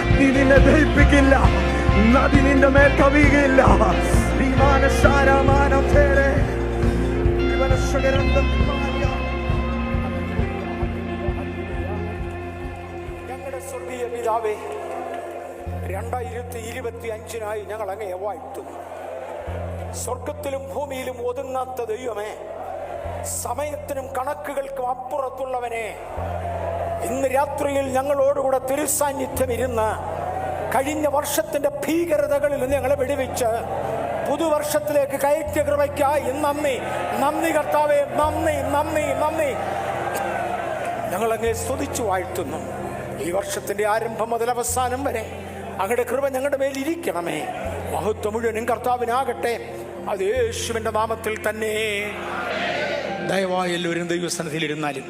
അഗ്നി നിന്നെ ദഹിപ്പിക്കില്ല, നദി നിന്റെ മേൽ കവിയുകയില്ല. ഞങ്ങളുടെ സ്വർഗീയ പിതാവേ, 2025 ഞങ്ങൾ അങ്ങയെ വാഴ്ത്തുന്നു. സ്വർഗത്തിലും ഭൂമിയിലും ഒതുങ്ങാത്ത ദൈവമേ, സമയത്തിനും കണക്കുകൾക്കും അപ്പുറത്തുള്ളവനെ, ഇന്ന് രാത്രിയിൽ ഞങ്ങളോടുകൂടെ തിരുസാന്നിധ്യം ഇരുന്ന് കഴിഞ്ഞ വർഷത്തിന്റെ ഭീകരതകളിൽ ഞങ്ങളെ വെടിവെച്ച് പുതുവർഷത്തിലേക്ക് കയറ്റിയ കൃപയ്ക്കായി നന്ദി. നന്ദി കർത്താവേ, നന്ദി നന്ദി നന്ദി. ഞങ്ങളങ്ങേ സ്തുതിച്ചു വാഴ്ത്തുന്നു. ഈ വർഷത്തിന്റെ ആരംഭം മുതൽ അവസാനം വരെ അങ്ങയുടെ കൃപ ഞങ്ങളുടെ മേൽ ഇരിക്കണമേ. മഹത്വം മുഴുവനും കർത്താവിനാകട്ടെ. അത് യേശുവിന്റെ നാമത്തിൽ തന്നെ. ദയവായി എല്ലാവരും ദൈവസന്നിധിയിലിരുന്നാലും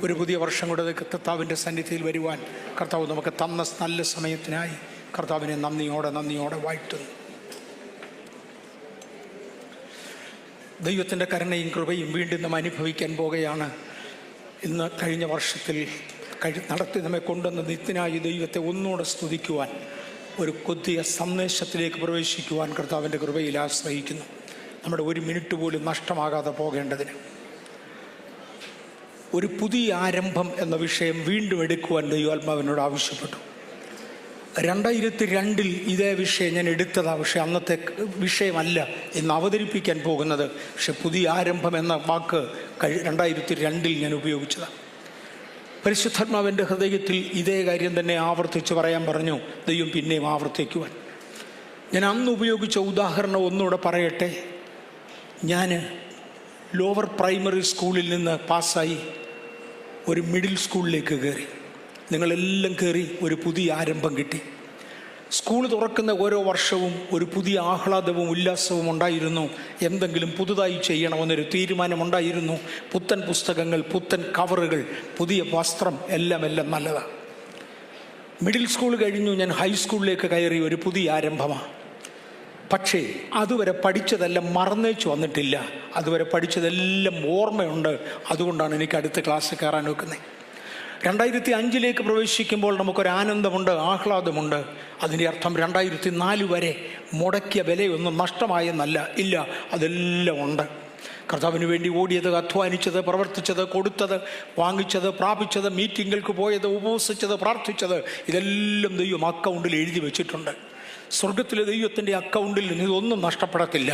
ഒരു പുതിയ വർഷം കൂടെ കർത്താവിൻ്റെ സന്നിധിയിൽ വരുവാൻ കർത്താവ് നമുക്ക് തന്ന നല്ല സമയത്തിനായി കർത്താവിനെ നന്ദിയോടെ വാഴ്ത്തുന്നു. ദൈവത്തിൻ്റെ കരുണയും കൃപയും വീണ്ടും നാം അനുഭവിക്കാൻ പോകുകയാണ്. ഇന്ന് കഴിഞ്ഞ വർഷത്തിൽ നടത്തി നമ്മെ കൊണ്ടുവന്ന നിത്യനായ ദൈവത്തെ ഒന്നുകൂടെ സ്തുതിക്കുവാൻ, ഒരു പുതിയ സന്ദേശത്തിലേക്ക് പ്രവേശിക്കുവാൻ കർത്താവിൻ്റെ കൃപയിൽ ആശ്രയിക്കുന്നു. നമ്മുടെ ഒരു മിനിറ്റ് പോലും നഷ്ടമാകാതെ പോകേണ്ടതിന് ഒരു പുതിയ ആരംഭം എന്ന വിഷയം വീണ്ടും എടുക്കുവാൻ ദൈവാത്മാവിനോട് ആവശ്യപ്പെട്ടു. 2002 ഇതേ വിഷയം ഞാൻ എടുത്തതാണ്. പക്ഷേ അന്നത്തെ വിഷയമല്ല ഇന്ന് അവതരിപ്പിക്കാൻ പോകുന്നത്. പക്ഷെ പുതിയ ആരംഭം എന്ന വാക്ക് 2002 ഞാൻ ഉപയോഗിച്ചതാണ്. പരിശുദ്ധാത്മാവിൻ്റെ ഹൃദയത്തിൽ ഇതേ കാര്യം തന്നെ ആവർത്തിച്ച് പറയാൻ പറഞ്ഞു. ദൈവം പിന്നെയും ആവർത്തിക്കുവാൻ. ഞാൻ അന്ന് ഉപയോഗിച്ച ഉദാഹരണം ഒന്നുകൂടെ പറയട്ടെ. ഞാൻ ലോവർ പ്രൈമറി സ്കൂളിൽ നിന്ന് പാസ്സായി ഒരു മിഡിൽ സ്കൂളിലേക്ക് കയറി. നിങ്ങളെല്ലാം കയറി ഒരു പുതിയ ആരംഭം കിട്ടി. സ്കൂൾ തുറക്കുന്ന ഓരോ വർഷവും ഒരു പുതിയ ആഹ്ലാദവും ഉല്ലാസവും ഉണ്ടായിരുന്നു. എന്തെങ്കിലും പുതുതായി ചെയ്യണമെന്നൊരു തീരുമാനമുണ്ടായിരുന്നു. പുത്തൻ പുസ്തകങ്ങൾ, പുത്തൻ കവറുകൾ, പുതിയ വസ്ത്രം, എല്ലാം നല്ലതാണ്. മിഡിൽ സ്കൂൾ കഴിഞ്ഞു ഞാൻ ഹൈസ്കൂളിലേക്ക് കയറി. ഒരു പുതിയ ആരംഭമാണ്. പക്ഷേ അതുവരെ പഠിച്ചതെല്ലാം മറന്നേച്ചു വന്നിട്ടില്ല. അതുവരെ പഠിച്ചതെല്ലാം ഓർമ്മയുണ്ട്. അതുകൊണ്ടാണ് എനിക്ക് അടുത്ത ക്ലാസ് കയറാൻ വെക്കുന്നത്. 2005 പ്രവേശിക്കുമ്പോൾ നമുക്കൊരാനന്ദമുണ്ട്, ആഹ്ലാദമുണ്ട്. അതിൻ്റെ അർത്ഥം 2004 വരെ മുടക്കിയ വിലയൊന്നും നഷ്ടമായെന്നല്ല. ഇല്ല, അതെല്ലാം ഉണ്ട്. കർത്താവിന് വേണ്ടി ഓടിയത്, അധ്വാനിച്ചത്, പ്രവർത്തിച്ചത്, കൊടുത്തത്, വാങ്ങിച്ചത്, പ്രാപിച്ചത്, മീറ്റിങ്ങുകൾക്ക് പോയത്, ഉപവസിച്ചത്, പ്രാർത്ഥിച്ചത്, ഇതെല്ലാം ദൈവം അക്കൗണ്ടിൽ എഴുതി വെച്ചിട്ടുണ്ട്. സ്വർഗത്തിലെ ദൈവത്തിൻ്റെ അക്കൗണ്ടിൽ നിന്ന് ഇതൊന്നും നഷ്ടപ്പെടത്തില്ല.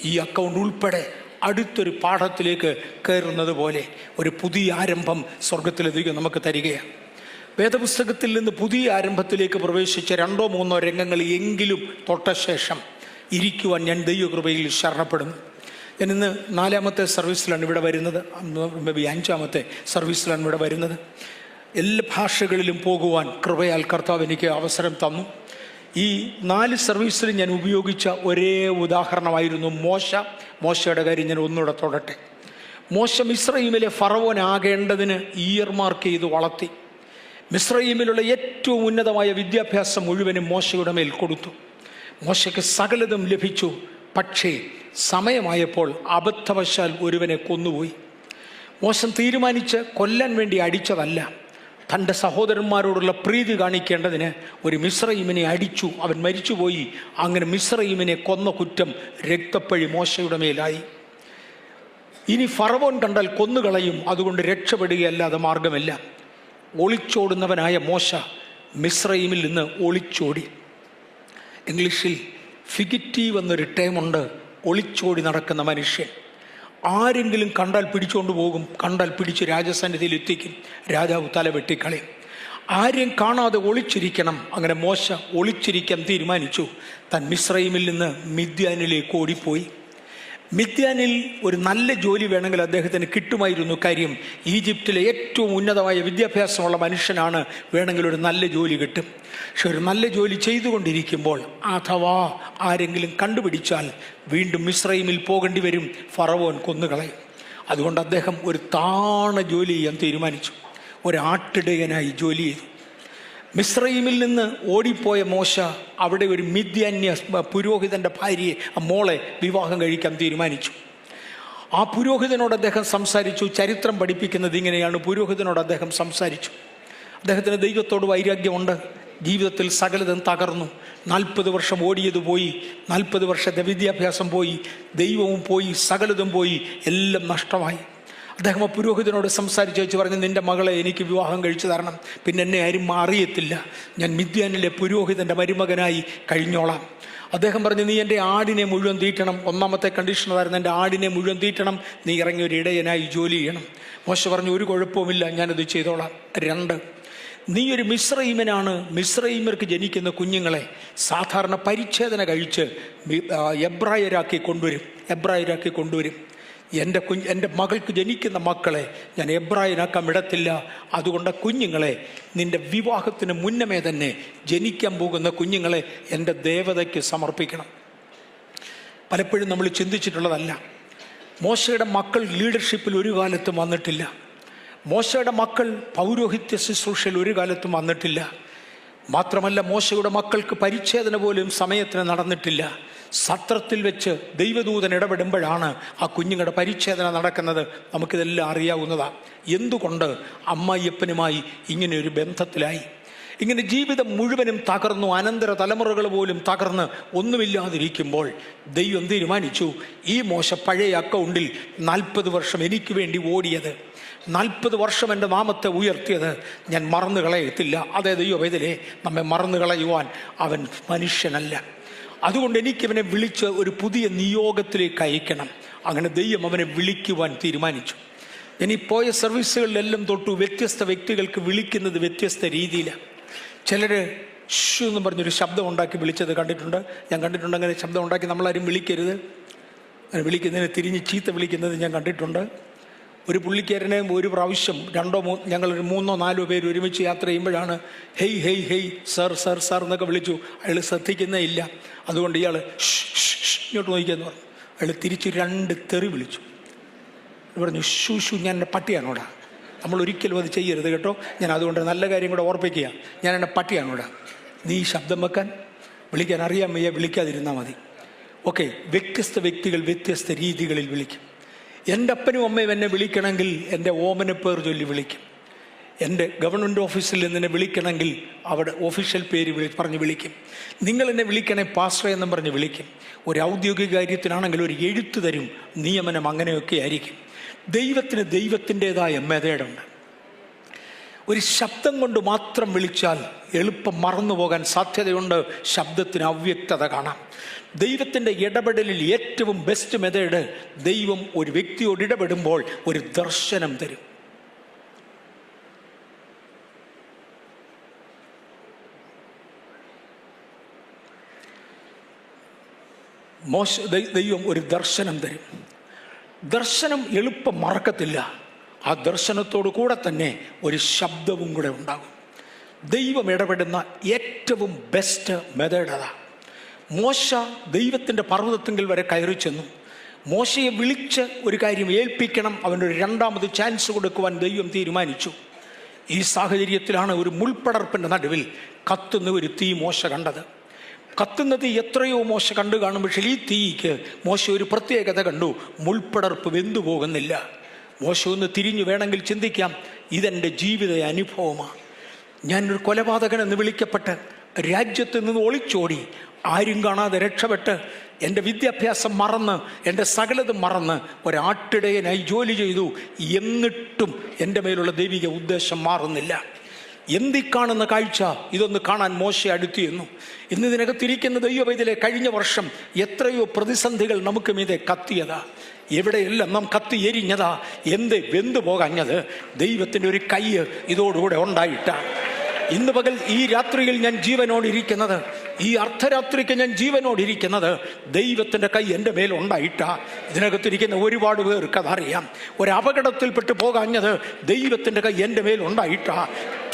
ഈ അക്കൗണ്ട് ഉൾപ്പെടെ അടുത്തൊരു പാഠത്തിലേക്ക് കയറുന്നത് പോലെ ഒരു പുതിയ ആരംഭം സ്വർഗത്തിലെ ദൈവം നമുക്ക് തരികയാണ്. വേദപുസ്തകത്തിൽ നിന്ന് പുതിയ ആരംഭത്തിലേക്ക് പ്രവേശിച്ച 2-3 രംഗങ്ങൾ എങ്കിലും തൊട്ട ശേഷം ഇരിക്കുവാൻ ഞാൻ ദൈവകൃപയിൽ ശരണപ്പെടുന്നു. ഞാൻ ഇന്ന് 4ാമത്തെ സർവീസിലാണ് ഇവിടെ വരുന്നത്. 5ാമത്തെ സർവീസിലാണ് ഇവിടെ വരുന്നത്. എല്ലാ ഭാഷകളിലും പോകുവാൻ കൃപയാൽ കർത്താവ് എനിക്ക് അവസരം തന്നു. ഈ 4 സർവീസിൽ ഞാൻ ഉപയോഗിച്ച ഒരേ ഉദാഹരണമായിരുന്നു മോശയുടെ കാര്യം ഞാൻ ഒന്നുകൂടെ തൊടട്ടെ. മോശ മിസ്രയീമിലെ ഫറവോൻ ആകേണ്ടതിന് ഇയർ മാർക്ക് ചെയ്ത് വളർത്തി. മിസ്രയീമിലുള്ള ഏറ്റവും ഉന്നതമായ വിദ്യാഭ്യാസം മുഴുവനും മോശയുടെ മേൽ കൊടുത്തു. മോശയ്ക്ക് സകലതും ലഭിച്ചു. പക്ഷേ സമയമായപ്പോൾ അബദ്ധവശാൽ ഒരുവനെ കൊന്നുപോയി. മോശ തീരുമാനിച്ച് കൊല്ലാൻ വേണ്ടി അടിച്ചതല്ല, തൻ്റെ സഹോദരന്മാരോടുള്ള പ്രീതി കാണിക്കേണ്ടതിന് ഒരു മിസ്രയീമിനെ അടിച്ചു. അവൻ മരിച്ചുപോയി. അങ്ങനെ മിസ്രയീമിനെ കൊന്ന കുറ്റം രക്തപ്പഴി മോശയുടെ മേലായി. ഇനി ഫറവോൻ കണ്ടാൽ കൊന്നുകളയും. അതുകൊണ്ട് രക്ഷപ്പെടുകയല്ലാതെ മാർഗമില്ല. ഒളിച്ചോടുന്നവനായ മോശ മിസ്രയീമിൽ നിന്ന് ഒളിച്ചോടി. ഇംഗ്ലീഷിൽ ഫിഗറ്റീവ് എന്നൊരു ടേമുണ്ട്. ഒളിച്ചോടി നടക്കുന്ന മനുഷ്യൻ. ആരെങ്കിലും കണ്ടാൽ പിടിച്ചുകൊണ്ട് പോകും. കണ്ടാൽ പിടിച്ച് രാജസന്നിധിയിൽ എത്തിക്കും. രാജാവ് തല വെട്ടിക്കളയും. ആരെയും കാണാതെ ഒളിച്ചിരിക്കണം. അങ്ങനെ മോശ ഒളിച്ചിരിക്കാൻ തീരുമാനിച്ചു. താൻ മിസ്രയീമിൽ നിന്ന് മിദ്യാനിലേക്ക് ഓടിപ്പോയി. മിദ്യാനിൽ ഒരു നല്ല ജോലി വേണമെങ്കിൽ അദ്ദേഹത്തിന് കിട്ടുമായിരുന്നു. കാര്യം ഈജിപ്തിലെ ഏറ്റവും ഉന്നതമായ വിദ്യാഭ്യാസമുള്ള മനുഷ്യനാണ്. വേണമെങ്കിൽ ഒരു നല്ല ജോലി കിട്ടും. പക്ഷെ ഒരു നല്ല ജോലി ചെയ്തുകൊണ്ടിരിക്കുമ്പോൾ അഥവാ ആരെങ്കിലും കണ്ടുപിടിച്ചാൽ വീണ്ടും മിസ്രയീമിൽ പോകേണ്ടി വരും. ഫറവോൻ കൊന്നുകളയും. അതുകൊണ്ട് അദ്ദേഹം ഒരു താണ ജോലി ചെയ്യാൻ തീരുമാനിച്ചു. ഒരാട്ടിടയനായി ജോലി ചെയ്തു. മിസ്രയീമിൽ നിന്ന് ഓടിപ്പോയ മോശ അവിടെ ഒരു മിദ്യാന്യ പുരോഹിതൻ്റെ ഭാര്യയെ, മോളെ വിവാഹം കഴിക്കാൻ തീരുമാനിച്ചു. ആ പുരോഹിതനോട് അദ്ദേഹം സംസാരിച്ചു. ചരിത്രം പഠിപ്പിക്കുന്നത് ഇങ്ങനെയാണ്. പുരോഹിതനോട് അദ്ദേഹം സംസാരിച്ചു. അദ്ദേഹത്തിന് ദൈവത്തോട് വൈരാഗ്യമുണ്ട്. ജീവിതത്തിൽ സകലതും തകർന്നു. 40 വർഷം ഓടിയത് പോയി, 40 വർഷത്തെ വിദ്യാഭ്യാസം പോയി, ദൈവവും പോയി, സകലതും പോയി, എല്ലാം നഷ്ടമായി. അദ്ദേഹം ആ പുരോഹിതനോട് സംസാരിച്ച് വെച്ച് പറഞ്ഞു, നിൻ്റെ മകളെ എനിക്ക് വിവാഹം കഴിച്ചു തരണം, പിന്നെ എന്നെ ആരും അറിയത്തില്ല, ഞാൻ മിദ്യാനിലെ പുരോഹിതൻ്റെ മരുമകനായി കഴിഞ്ഞോളാം. അദ്ദേഹം പറഞ്ഞു, നീ എൻ്റെ ആടിനെ മുഴുവൻ തീറ്റണം. ഒന്നാമത്തെ കണ്ടീഷൻ അതായിരുന്നു, എൻ്റെ ആടിനെ മുഴുവൻ തീറ്റണം, നീ ഇറങ്ങി ഒരു ഇടയനായി ജോലി ചെയ്യണം. മോശെ പറഞ്ഞു, ഒരു കുഴപ്പവുമില്ല, ഞാനത് ചെയ്തോളാം. 2, നീ ഒരു മിസ്രയീമനാണ്. മിസ്രയീമർക്ക് ജനിക്കുന്ന കുഞ്ഞുങ്ങളെ സാധാരണ പരിച്ഛേദന കഴിച്ച് എബ്രായരാക്കി കൊണ്ടുവരും. എൻ്റെ മകൾക്ക് ജനിക്കുന്ന മക്കളെ ഞാൻ എബ്രായനാക്കാൻ വിടത്തില്ല. അതുകൊണ്ട് കുഞ്ഞുങ്ങളെ നിൻ്റെ വിവാഹത്തിന് മുന്നമേ തന്നെ ജനിക്കാൻ പോകുന്ന കുഞ്ഞുങ്ങളെ എൻ്റെ ദേവതയ്ക്ക് സമർപ്പിക്കണം. പലപ്പോഴും നമ്മൾ ചിന്തിച്ചിട്ടുള്ളതല്ല. മോശയുടെ മക്കൾ ലീഡർഷിപ്പിൽ ഒരു കാലത്തും വന്നിട്ടില്ല. മോശയുടെ മക്കൾ പൗരോഹിത്യ ശുശ്രൂഷയിൽ ഒരു കാലത്തും വന്നിട്ടില്ല. മാത്രമല്ല, മോശയുടെ മക്കൾക്ക് പരിച്ഛേദന പോലും സമയത്തിന് നടന്നിട്ടില്ല. സത്രത്തിൽ വെച്ച് ദൈവദൂതൻ ഇടപെടുമ്പോഴാണ് ആ കുഞ്ഞുങ്ങളുടെ പരിച്ഛേദന നടക്കുന്നത്. നമുക്കിതെല്ലാം അറിയാവുന്നതാണ്. എന്തുകൊണ്ട് അമ്മായിയപ്പനുമായി ഇങ്ങനെ ഒരു ബന്ധത്തിലായി? ഇങ്ങനെ ജീവിതം മുഴുവനും തകർന്നു, അനന്തര തലമുറകൾ പോലും തകർന്ന് ഒന്നുമില്ലാതിരിക്കുമ്പോൾ ദൈവം തീരുമാനിച്ചു, ഈ മോശ പഴയ അക്കൗണ്ടിൽ 40 വർഷം എനിക്ക് വേണ്ടി ഓടിയത്, 40 വർഷം എൻ്റെ നാമത്തെ ഉയർത്തിയത് ഞാൻ മറന്നു കളയത്തില്ല. അതേ ദൈവവേദനെ നമ്മെ മറന്നു കളയുവാൻ അവൻ മനുഷ്യനല്ല. അതുകൊണ്ട് എനിക്കവനെ വിളിച്ച് ഒരു പുതിയ നിയോഗത്തിലേക്ക് അയക്കണം. അങ്ങനെ ദൈവം അവനെ വിളിക്കുവാൻ തീരുമാനിച്ചു. ഞാൻ ഈ പോയ സർവീസുകളിലെല്ലാം തൊട്ടു വ്യത്യസ്ത വ്യക്തികൾക്ക് വിളിക്കുന്നത് വ്യത്യസ്ത രീതിയിലാണ്. ചിലർ ഷു എന്ന് പറഞ്ഞൊരു ശബ്ദം ഉണ്ടാക്കി വിളിച്ചത് കണ്ടിട്ടുണ്ട്. ഞാൻ കണ്ടിട്ടുണ്ട്. അങ്ങനെ ശബ്ദം ഉണ്ടാക്കി നമ്മളാരും വിളിക്കരുത്. അങ്ങനെ വിളിക്കുന്നതിന് തിരിഞ്ഞ് ചീത്ത വിളിക്കുന്നത് ഞാൻ കണ്ടിട്ടുണ്ട്. ഒരു പുള്ളിക്കാരനെ ഒരു പ്രാവശ്യം ഞങ്ങളൊരു 3-4 പേര് ഒരുമിച്ച് യാത്ര ചെയ്യുമ്പോഴാണ് ഹെയ് ഹെയ് ഹെയ് സർ സർ സർ എന്നൊക്കെ വിളിച്ചു. അയാൾ ശ്രദ്ധിക്കുന്നേ ഇല്ല. അതുകൊണ്ട് ഇയാൾ ഇങ്ങോട്ട് നോക്കിയെന്ന് പറഞ്ഞു. അയാൾ തിരിച്ച് 2 തെറി വിളിച്ചു. പറഞ്ഞു, ഷൂ ഞാൻ എൻ്റെ പട്ടിയാണോടാ. നമ്മൾ ഒരിക്കലും അത് ചെയ്യരുത് കേട്ടോ. ഞാൻ അതുകൊണ്ട് നല്ല കാര്യം കൂടെ ഓർപ്പിക്കുക. ഞാൻ എൻ്റെ പട്ടിയാണോടാ. നീ ശബ്ദം വെക്കാൻ വിളിക്കാൻ അറിയാൻ വയ്യ, വിളിക്കാതിരുന്നാൽ മതി. ഓക്കെ, വ്യത്യസ്ത വ്യക്തികൾ വ്യത്യസ്ത രീതികളിൽ വിളിക്കും. എൻ്റെ അപ്പനും അമ്മയും എന്നെ വിളിക്കണമെങ്കിൽ എൻ്റെ ഓമനപ്പേർ ചൊല്ലി വിളിക്കും. എൻ്റെ ഗവൺമെൻറ് ഓഫീസിൽ നിന്നെ വിളിക്കണമെങ്കിൽ അവിടെ ഒഫീഷ്യൽ പേര് പറഞ്ഞ് വിളിക്കും. നിങ്ങൾ എന്നെ വിളിക്കണേ പാസ്റ്റർ എന്നും പറഞ്ഞ് വിളിക്കും. ഒരു ഔദ്യോഗിക കാര്യത്തിനാണെങ്കിൽ ഒരു എഴുത്ത് തരും. നിയമനം അങ്ങനെയൊക്കെ ആയിരിക്കും. ദൈവത്തിന് ദൈവത്തിൻ്റെതായ മെതേഡുണ്ട്. ഒരു ശബ്ദം കൊണ്ട് മാത്രം വിളിച്ചാൽ എളുപ്പം മറന്നു പോകാൻ സാധ്യതയുണ്ട്. ശബ്ദത്തിന് അവ്യക്തത കാണാം. ദൈവത്തിൻ്റെ ഇടപെടലിൽ ഏറ്റവും ബെസ്റ്റ് മെത്തേഡ്, ദൈവം ഒരു വ്യക്തിയോട് ഇടപെടുമ്പോൾ ഒരു ദർശനം തരും. ദൈവം ഒരു ദർശനം തരും. ദർശനം എളുപ്പം മറക്കത്തില്ല. ആ ദർശനത്തോടു കൂടെ തന്നെ ഒരു ശബ്ദവും കൂടെ ഉണ്ടാകും. ദൈവം ഇടപെടുന്ന ഏറ്റവും ബെസ്റ്റ് മെത്തേഡ് അതാണ്. മോശ ദൈവത്തിൻ്റെ പർവ്വതത്തിങ്കിൽ വരെ കയറി ചെന്നു. മോശയെ വിളിച്ച് ഒരു കാര്യം ഏൽപ്പിക്കണം, അവനൊരു 2ാമത് ചാൻസ് കൊടുക്കുവാൻ ദൈവം തീരുമാനിച്ചു. ഈ സാഹചര്യത്തിലാണ് ഒരു മുൾപ്പടർപ്പിൻ്റെ നടുവിൽ കത്തുന്ന ഒരു തീ മോശ കണ്ടത്. കത്തുന്ന തീ എത്രയോ മോശ കണ്ടു കാണും. പക്ഷേ ഈ തീക്ക് മോശ ഒരു പ്രത്യേകത കണ്ടു. മുൾപ്പടർപ്പ് വെന്തു പോകുന്നില്ല. മോശ ഒന്ന് തിരിഞ്ഞു വേണമെങ്കിൽ ചിന്തിക്കാം, ഇതെൻ്റെ ജീവിത അനുഭവമാണ്. ഞാനൊരു കൊലപാതകനെന്ന് വിളിക്കപ്പെട്ട് രാജ്യത്ത് നിന്ന് ഒളിച്ചോടി, ആരും കാണാതെ രക്ഷപ്പെട്ട്, എൻ്റെ വിദ്യാഭ്യാസം മറന്ന്, എൻ്റെ സകലതും മറന്ന് ഒരാട്ടിടയനായി ജോലി ചെയ്തു. എന്നിട്ടും എൻ്റെ മേലുള്ള ദൈവിക ഉദ്ദേശം മാറുന്നില്ല. എന്തി കാണുന്ന കാഴ്ച ഇതൊന്ന് കാണാൻ മോശ അടുത്തിരുന്നു. ഇന്ന് ഇതിനകത്തിരിക്കുന്ന ദൈവവേദിയിലെ കഴിഞ്ഞ വർഷം എത്രയോ പ്രതിസന്ധികൾ നമുക്ക് മീതെ കത്തിയതാ. എവിടെയെല്ലാം നാം കത്തി എരിഞ്ഞതാ. എന്ത് വെന്തു പോകാഞ്ഞത്? ദൈവത്തിൻ്റെ ഒരു കൈ ഇതോടുകൂടെ ഉണ്ടായിട്ടാണ്. ഇന്ന് പകൽ ഈ രാത്രിയിൽ ഞാൻ ജീവനോടിരിക്കുന്നത്, ഈ അർദ്ധരാത്രിക്ക് ഞാൻ ജീവനോടിരിക്കുന്നത് ദൈവത്തിൻ്റെ കൈ എൻ്റെ മേലുണ്ടായിട്ടാ. ഇതിനകത്തിരിക്കുന്ന ഒരുപാട് പേർക്ക് അതറിയാം. ഒരപകടത്തിൽപ്പെട്ട് പോകാഞ്ഞത് ദൈവത്തിൻ്റെ കൈ എൻ്റെ മേലുണ്ടായിട്ടാ.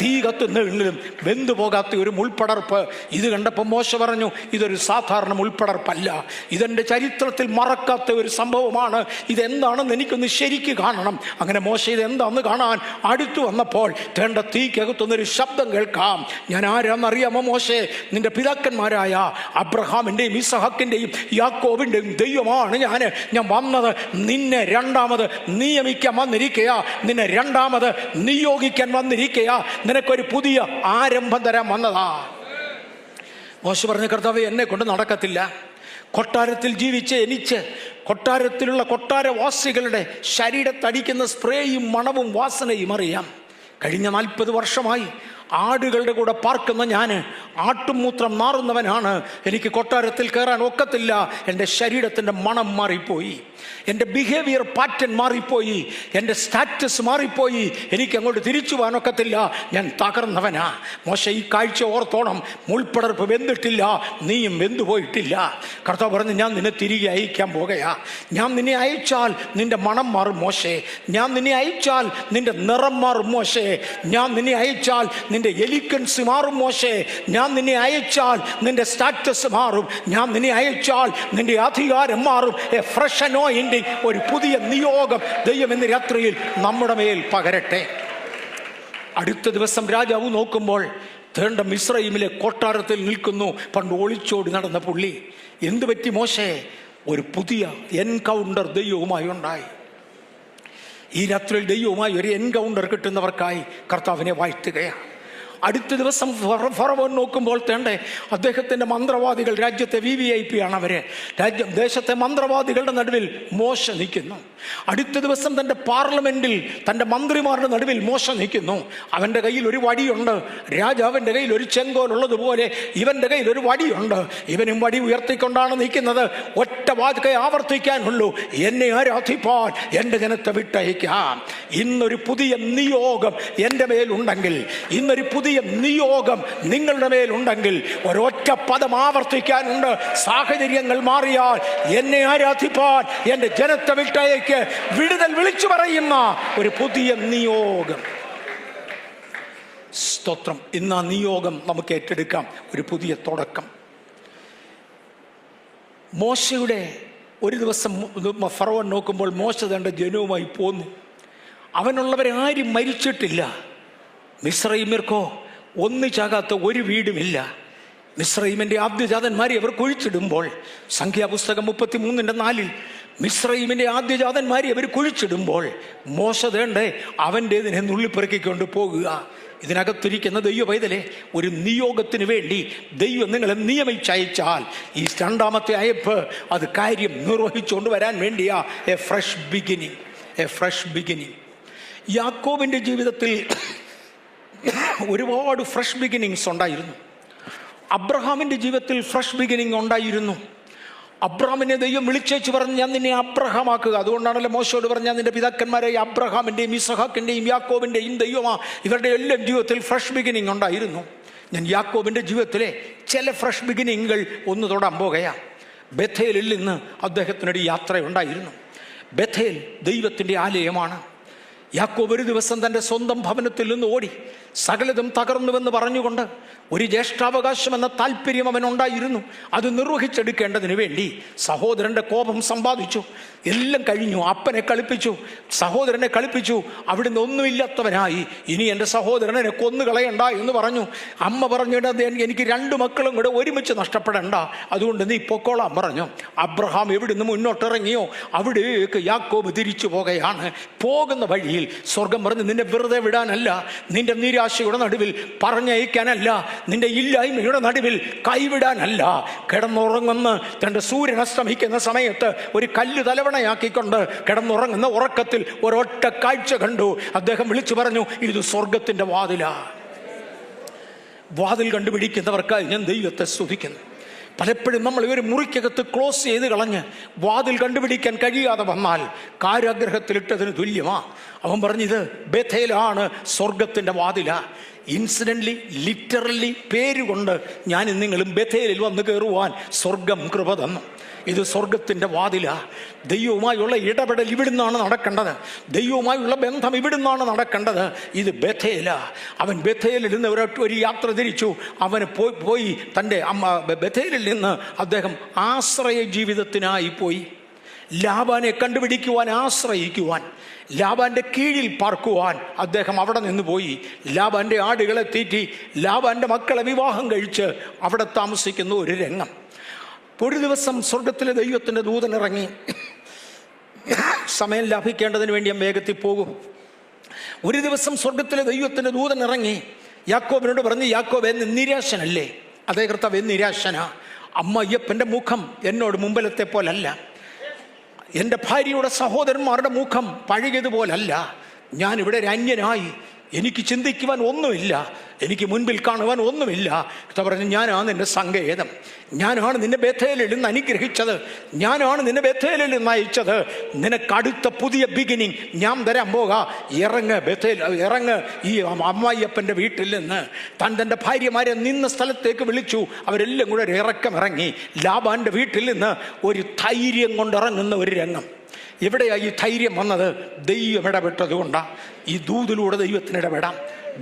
തീ കത്തുന്നതിലും വെന്തു പോകാത്ത ഒരു മുൾപ്പടർപ്പ്. ഇത് കണ്ടപ്പോൾ മോശ പറഞ്ഞു, ഇതൊരു സാധാരണ മുൾപ്പടർപ്പല്ല, ഇതെൻ്റെ ചരിത്രത്തിൽ മറക്കാത്ത ഒരു സംഭവമാണ്. ഇതെന്താണെന്ന് എനിക്കൊന്ന് ശരിക്ക് കാണണം. അങ്ങനെ മോശ ഇതെന്താണെന്ന് കാണാൻ അടുത്തു വന്നപ്പോൾ തേണ്ട തീക്കകത്തുനിന്നൊരു ശബ്ദം കേൾക്കാം. ഞാൻ ആരാന്നറിയാമോ മോശേ? നിന്റെ പിതാക്കന്മാരായ അബ്രഹാമിൻ്റെയും ഇസഹാക്കിൻ്റെയും യാക്കോബിൻ്റെയും ദൈവമാണ് ഞാൻ വന്നത്. നിന്നെ 2ാമത് നിയമിക്കാൻ വന്നിരിക്കുക, നിന്നെ 2ാമത് നിയോഗിക്കാൻ വന്നിരിക്കുക, നിനക്കൊരു പുതിയ ആരംഭം തരാൻ വന്നതാ. മോശ പറഞ്ഞ കർത്താവേ, എന്നെ കൊണ്ട് നടക്കത്തില്ല. കൊട്ടാരത്തിൽ ജീവിച്ച് എനിച്ച് കൊട്ടാരത്തിലുള്ള കൊട്ടാരവാസികളുടെ ശരീരത്തടിക്കുന്ന സ്പ്രേയും മണവും വാസനയും അറിയാം. കഴിഞ്ഞ 40 വർഷമായി ആടുകളുടെ കൂടെ പാർക്കുന്ന ഞാൻ ആട്ടുമൂത്രം നാറുന്നവനാണ്. എനിക്ക് കൊട്ടാരത്തിൽ കയറാൻ ഒക്കത്തില്ല. എൻ്റെ ശരീരത്തിൻ്റെ മണം മാറിപ്പോയി, എൻ്റെ ബിഹേവിയർ പാറ്റേൺ മാറിപ്പോയി, എൻ്റെ സ്റ്റാറ്റസ് മാറിപ്പോയി. എനിക്ക് അങ്ങോട്ട് തിരിച്ചു പോകാനൊക്കത്തില്ല. ഞാൻ തകർന്നവനാ. മോശ, ഈ കാഴ്ച ഓർത്തോണം. മുൾപ്പടർപ്പ് വെന്തിട്ടില്ല, നീയും വെന്തുപോയിട്ടില്ല. കർത്താവ് പറഞ്ഞു, ഞാൻ നിന്നെ തിരികെ അയക്കാൻ പോകുകയാ. ഞാൻ നിന്നെ അയച്ചാൽ നിന്റെ മണം മാറും മോശേ. ഞാൻ നിന്നെ അയച്ചാൽ നിന്റെ നിറം മാറും മോശേ. ഞാൻ നിന്നെ അയച്ചാൽ നിന്റെ എലിക്കൻസ് മാറും മോശേ. ഞാൻ നിന്നെ അയച്ചാൽ നിന്റെ സ്റ്റാറ്റസ് മാറും. ഞാൻ നിന്നെ അയച്ചാൽ നിന്റെ അധികാരം മാറും. എ ഫ്രഷ് അനോയിന്റിംഗ്, ഒരു പുതിയ നിയോഗം ദൈവം ഇന്ന് രാത്രിയിൽ നമ്മുടെ മേൽ പകരട്ടെ. അടുത്ത ദിവസം രാജാവ് നോക്കുമ്പോൾ തേണ്ട മിസ്രയീമിലെ കൊട്ടാരത്തിൽ നിൽക്കുന്നു പണ്ട് ഒളിച്ചോടി നടന്ന പുള്ളി. എന്തു പറ്റി മോശേ? ഒരു പുതിയ എൻകൗണ്ടർ ദൈവവുമായി ഉണ്ടായി. ഈ രാത്രിയിൽ ദൈവവുമായി ഒരു എൻകൗണ്ടർ കിട്ടുന്നവർക്കായി കർത്താവിനെ വാഴ്ത്തുകയാണ്. അടുത്ത ദിവസം ഫറവോൻ നോക്കുമ്പോൾ തേണ്ടേ അദ്ദേഹത്തിൻ്റെ മന്ത്രവാദികൾ, രാജ്യത്തെ VVIP ആണ് അവര്, ദേശത്തെ മന്ത്രവാദികളുടെ നടുവിൽ മോശ നിൽക്കുന്നു. അടുത്ത ദിവസം തൻ്റെ പാർലമെന്റിൽ തൻ്റെ മന്ത്രിമാരുടെ നടുവിൽ മോശ നിൽക്കുന്നു. അവൻ്റെ കയ്യിൽ ഒരു വടിയുണ്ട്. രാജാവിൻ്റെ കയ്യിൽ ഒരു ചെങ്കോലുള്ളതുപോലെ ഇവൻ്റെ കയ്യിൽ ഒരു വടിയുണ്ട്. ഇവനും വടി ഉയർത്തിക്കൊണ്ടാണ് നിൽക്കുന്നത്. ഒറ്റ വാക്കേ ആവർത്തിക്കാനുള്ളൂ, എന്നെ ആരാധിപ്പാൻ എൻ്റെ ജനത്തെ വിട്ടയക്കാം. ഇന്നൊരു പുതിയ നിയോഗം എൻ്റെ മേലുണ്ടെങ്കിൽ, ഇന്നൊരു പുതിയ നിയോഗം നിങ്ങളുടെ മേലുണ്ടെങ്കിൽ ഒരൊറ്റ പദം ആവർത്തിക്കാനുണ്ട്. സാഹചര്യങ്ങൾ മാറിയാൽ എന്നെ ആരാധിപ്പാൻ എൻ്റെ ജനത്തെ വിട്ടയക്ക്. വിടുതൽ വിളിച്ചു പറയുന്ന ഒരു പുതിയ നിയോഗം. സ്തോത്രം. ഇന്ന് ആ നിയോഗം നമുക്ക് ഏറ്റെടുക്കാം. ഒരു പുതിയ തുടക്കം. മോശയുടെ ഒരു ദിവസം ഫറവോൻ നോക്കുമ്പോൾ മോശ തൻ്റെ ജനവുമായി പോന്നു. അവനുള്ളവരെ ആരും മരിച്ചിട്ടില്ല. മിസ്രയീമ്യർക്കോ ഒന്നിച്ചാകാത്ത ഒരു വീടുമില്ല. മിസ്രയീമിൻ്റെ ആദ്യജാതന്മാരെ അവർ കുഴിച്ചിടുമ്പോൾ, സംഖ്യാപുസ്തകം 33:4 മിസ്രയീമിൻ്റെ ആദ്യജാതന്മാരെ അവർ കുഴിച്ചിടുമ്പോൾ മോശ തേണ്ടേ അവൻ്റേതിനെ നുള്ളിപ്പെറുക്കിക്കൊണ്ട് പോകുക. ഇതിനകത്തിരിക്കുന്ന ദൈവ പൈതലെ, ഒരു നിയോഗത്തിന് വേണ്ടി ദൈവം നിങ്ങളെ നിയമിച്ചയച്ചാൽ ഈ രണ്ടാമത്തെ അയപ്പ് അത് കാര്യം നിർവഹിച്ചുകൊണ്ട് വരാൻ വേണ്ടിയാ. A fresh beginning, A fresh beginning. യാക്കോബിൻ്റെ ജീവിതത്തിൽ ഒരുപാട് ഫ്രഷ് ബിഗിനിങ്സ് ഉണ്ടായിരുന്നു. അബ്രഹാമിൻ്റെ ജീവിതത്തിൽ ഫ്രഷ് ബിഗിനിങ് ഉണ്ടായിരുന്നു. അബ്രഹാമിനെ ദൈവം വിളിച്ചേച്ച് പറഞ്ഞ്, ഞാൻ നിന്നെ അബ്രഹാമാക്കുക. അതുകൊണ്ടാണല്ലോ മോശയോട് പറഞ്ഞ്, ഞാൻ നിന്റെ പിതാക്കന്മാരെ അബ്രഹാമിൻ്റെയും ഇസഹാക്കിൻ്റെയും യാക്കോബിൻ്റെയും ദൈവമാ. ഇവരുടെ എല്ലാം ജീവിതത്തിൽ ഫ്രഷ് ബിഗിനിങ് ഉണ്ടായിരുന്നു. ഞാൻ യാക്കോബിൻ്റെ ജീവിതത്തിലെ ചില ഫ്രഷ് ബിഗിനിങ്ങുകൾ ഒന്ന് തൊടാൻ പോകുകയാണ്. ബഥേലിൽ നിന്ന് അദ്ദേഹത്തിനൊരു യാത്രയുണ്ടായിരുന്നു. ബഥേൽ ദൈവത്തിൻ്റെ ആലയമാണ്. യാക്കോബ് ഒരു ദിവസം തൻ്റെ സ്വന്തം ഭവനത്തിൽ നിന്ന് ഓടി സകലതും തകർന്നുവെന്ന് പറഞ്ഞുകൊണ്ട് ഒരു ജ്യേഷ്ഠാവകാശം എന്ന താല്പര്യം അവനുണ്ടായിരുന്നു. അത് നിർവഹിച്ചെടുക്കേണ്ടതിന് വേണ്ടി സഹോദരൻ്റെ കോപം സമ്പാദിച്ചു. എല്ലാം കഴിഞ്ഞു. അപ്പനെ കളിപ്പിച്ചു, സഹോദരനെ കളിപ്പിച്ചു. അവിടുന്ന് ഒന്നുമില്ലാത്തവനായി. ഇനി എൻ്റെ സഹോദരനെ കൊന്നുകളയണ്ട എന്ന് പറഞ്ഞു. അമ്മ പറഞ്ഞിട്ട്, എനിക്ക് 2 മക്കളും കൂടെ ഒരുമിച്ച് നഷ്ടപ്പെടണ്ട, അതുകൊണ്ട് നീ പൊക്കോളാൻ പറഞ്ഞു. അബ്രഹാം എവിടുന്ന് മുന്നോട്ടിറങ്ങിയോ അവിടേക്ക് യാക്കോബ് തിരിച്ചു പോകുകയാണ്. പോകുന്ന വഴിയിൽ സ്വർഗം പറഞ്ഞു, നിന്നെ വെറുതെ വിടാനല്ല, നിന്റെ നിരാശയുടെ നടുവിൽ പറഞ്ഞയക്കാനല്ല, നിന്റെ ഇല്ലായ്മയുടെ നടുവിൽ കൈവിടാനല്ല. കിടന്നുറങ്ങുന്ന തൻ്റെ സൂര്യൻ അസ്തമിക്കുന്ന സമയത്ത് ഒരു കല്ല് തലവണയാക്കിക്കൊണ്ട് കിടന്നുറങ്ങുന്ന ഉറക്കത്തിൽ ഒരൊറ്റ കാഴ്ച കണ്ടു. അദ്ദേഹം വിളിച്ചു പറഞ്ഞു, ഇത് സ്വർഗത്തിൻ്റെ വാതിലാ. വാതിൽ കണ്ടുപിടിക്കുന്നവർക്കായി ഞാൻ ദൈവത്തെ സ്തുതിക്കുന്നു. പലപ്പോഴും നമ്മൾ ഒരു മുറിക്കകത്ത് ക്ലോസ് ചെയ്ത് കളഞ്ഞ് വാതിൽ കണ്ടുപിടിക്കാൻ കഴിയാതെ വന്നാൽ കാരാഗ്രഹത്തിലിട്ടതിന് തുല്യമാ. അവൻ പറഞ്ഞത് ബഥേലാണ് സ്വർഗത്തിൻ്റെ വാതില. ഇൻസിഡൻ്റലി, ലിറ്ററലി പേരുകൊണ്ട് ഞാൻ നിങ്ങളും ബഥേലിൽ വന്ന് കയറുവാൻ സ്വർഗം കൃപ തന്നു. ഇത് സ്വർഗത്തിൻ്റെ വാതില. ദൈവവുമായുള്ള ഇടപെടൽ ഇവിടുന്നാണ് നടക്കേണ്ടത്. ദൈവവുമായുള്ള ബന്ധം ഇവിടുന്നാണ് നടക്കേണ്ടത്. ഇത് ബഥേല. അവൻ ബഥേലിൽ നിന്ന് ഒരു യാത്ര തിരിച്ചു. അവന് പോയി തൻ്റെ ബഥേലിൽ നിന്ന് അദ്ദേഹം ആശ്രയ ജീവിതത്തിനായി പോയി. ലാബാനെ കണ്ടുപിടിക്കുവാൻ, ആശ്രയിക്കുവാൻ, ലാബാൻ്റെ കീഴിൽ പാർക്കുവാൻ അദ്ദേഹം അവിടെ നിന്ന് പോയി. ലാബാൻ്റെ ആടുകളെ തീറ്റി ലാബാൻ്റെ മക്കളെ വിവാഹം കഴിച്ച് അവിടെ താമസിക്കുന്ന ഒരു രംഗം. ഒരു ദിവസം സ്വർഗത്തിലെ ദൈവത്തിൻ്റെ ദൂതൻ ഇറങ്ങി. സമയം ലാഭിക്കേണ്ടതിന് വേണ്ടി വേഗത്തിൽ പോകും. ഒരു ദിവസം സ്വർഗത്തിലെ ദൈവത്തിൻ്റെ ദൂതൻ ഇറങ്ങി യാക്കോബിനോട് പറഞ്ഞു, യാക്കോബ്, എന്ന് നിരാശനല്ലേ? അതേ കർത്താവേ, നിരാശന. അമ്മയ്യപ്പൻ്റെ മുഖം എന്നോട് മുമ്പിലത്തെ പോലല്ല. എൻ്റെ ഭാര്യയുടെ സഹോദരന്മാരുടെ മുഖം പഴകിയതുപോലല്ല. ഞാനിവിടെ ഒരു അന്യനായി. എനിക്ക് ചിന്തിക്കുവാൻ ഒന്നുമില്ല, എനിക്ക് മുൻപിൽ കാണുവാൻ ഒന്നുമില്ല. പറഞ്ഞു, ഞാനാണ് നിന്റെ സങ്കേതം, ഞാനാണ് നിന്നെ ബേഥേലിൽ നിന്ന് അനുഗ്രഹിച്ചത്, ഞാനാണ് നിന്നെ ബേഥേലിൽ നിന്ന് അയച്ചത്. നിനക്ക് അടുത്ത പുതിയ ബിഗിനിങ് ഞാൻ തരാൻ പോകാം. ഇറങ്ങ് ഈ അമ്മായിയപ്പൻ്റെ വീട്ടിൽ നിന്ന്. തൻ്റെ ഭാര്യമാരെ നിന്ന സ്ഥലത്തേക്ക് വിളിച്ചു. അവരെല്ലാം കൂടെ ഒരു ഇറങ്ങി. ലാബാൻ്റെ വീട്ടിൽ നിന്ന് ഒരു ധൈര്യം കൊണ്ടിറങ്ങുന്ന ഒരു രംഗം. എവിടെയാണ് ഈ ധൈര്യം വന്നത്? ദൈവം ഇടപെട്ടത് കൊണ്ടാണ്. ഈ ദൂതിലൂടെ ദൈവത്തിന് ഇടപെടാം,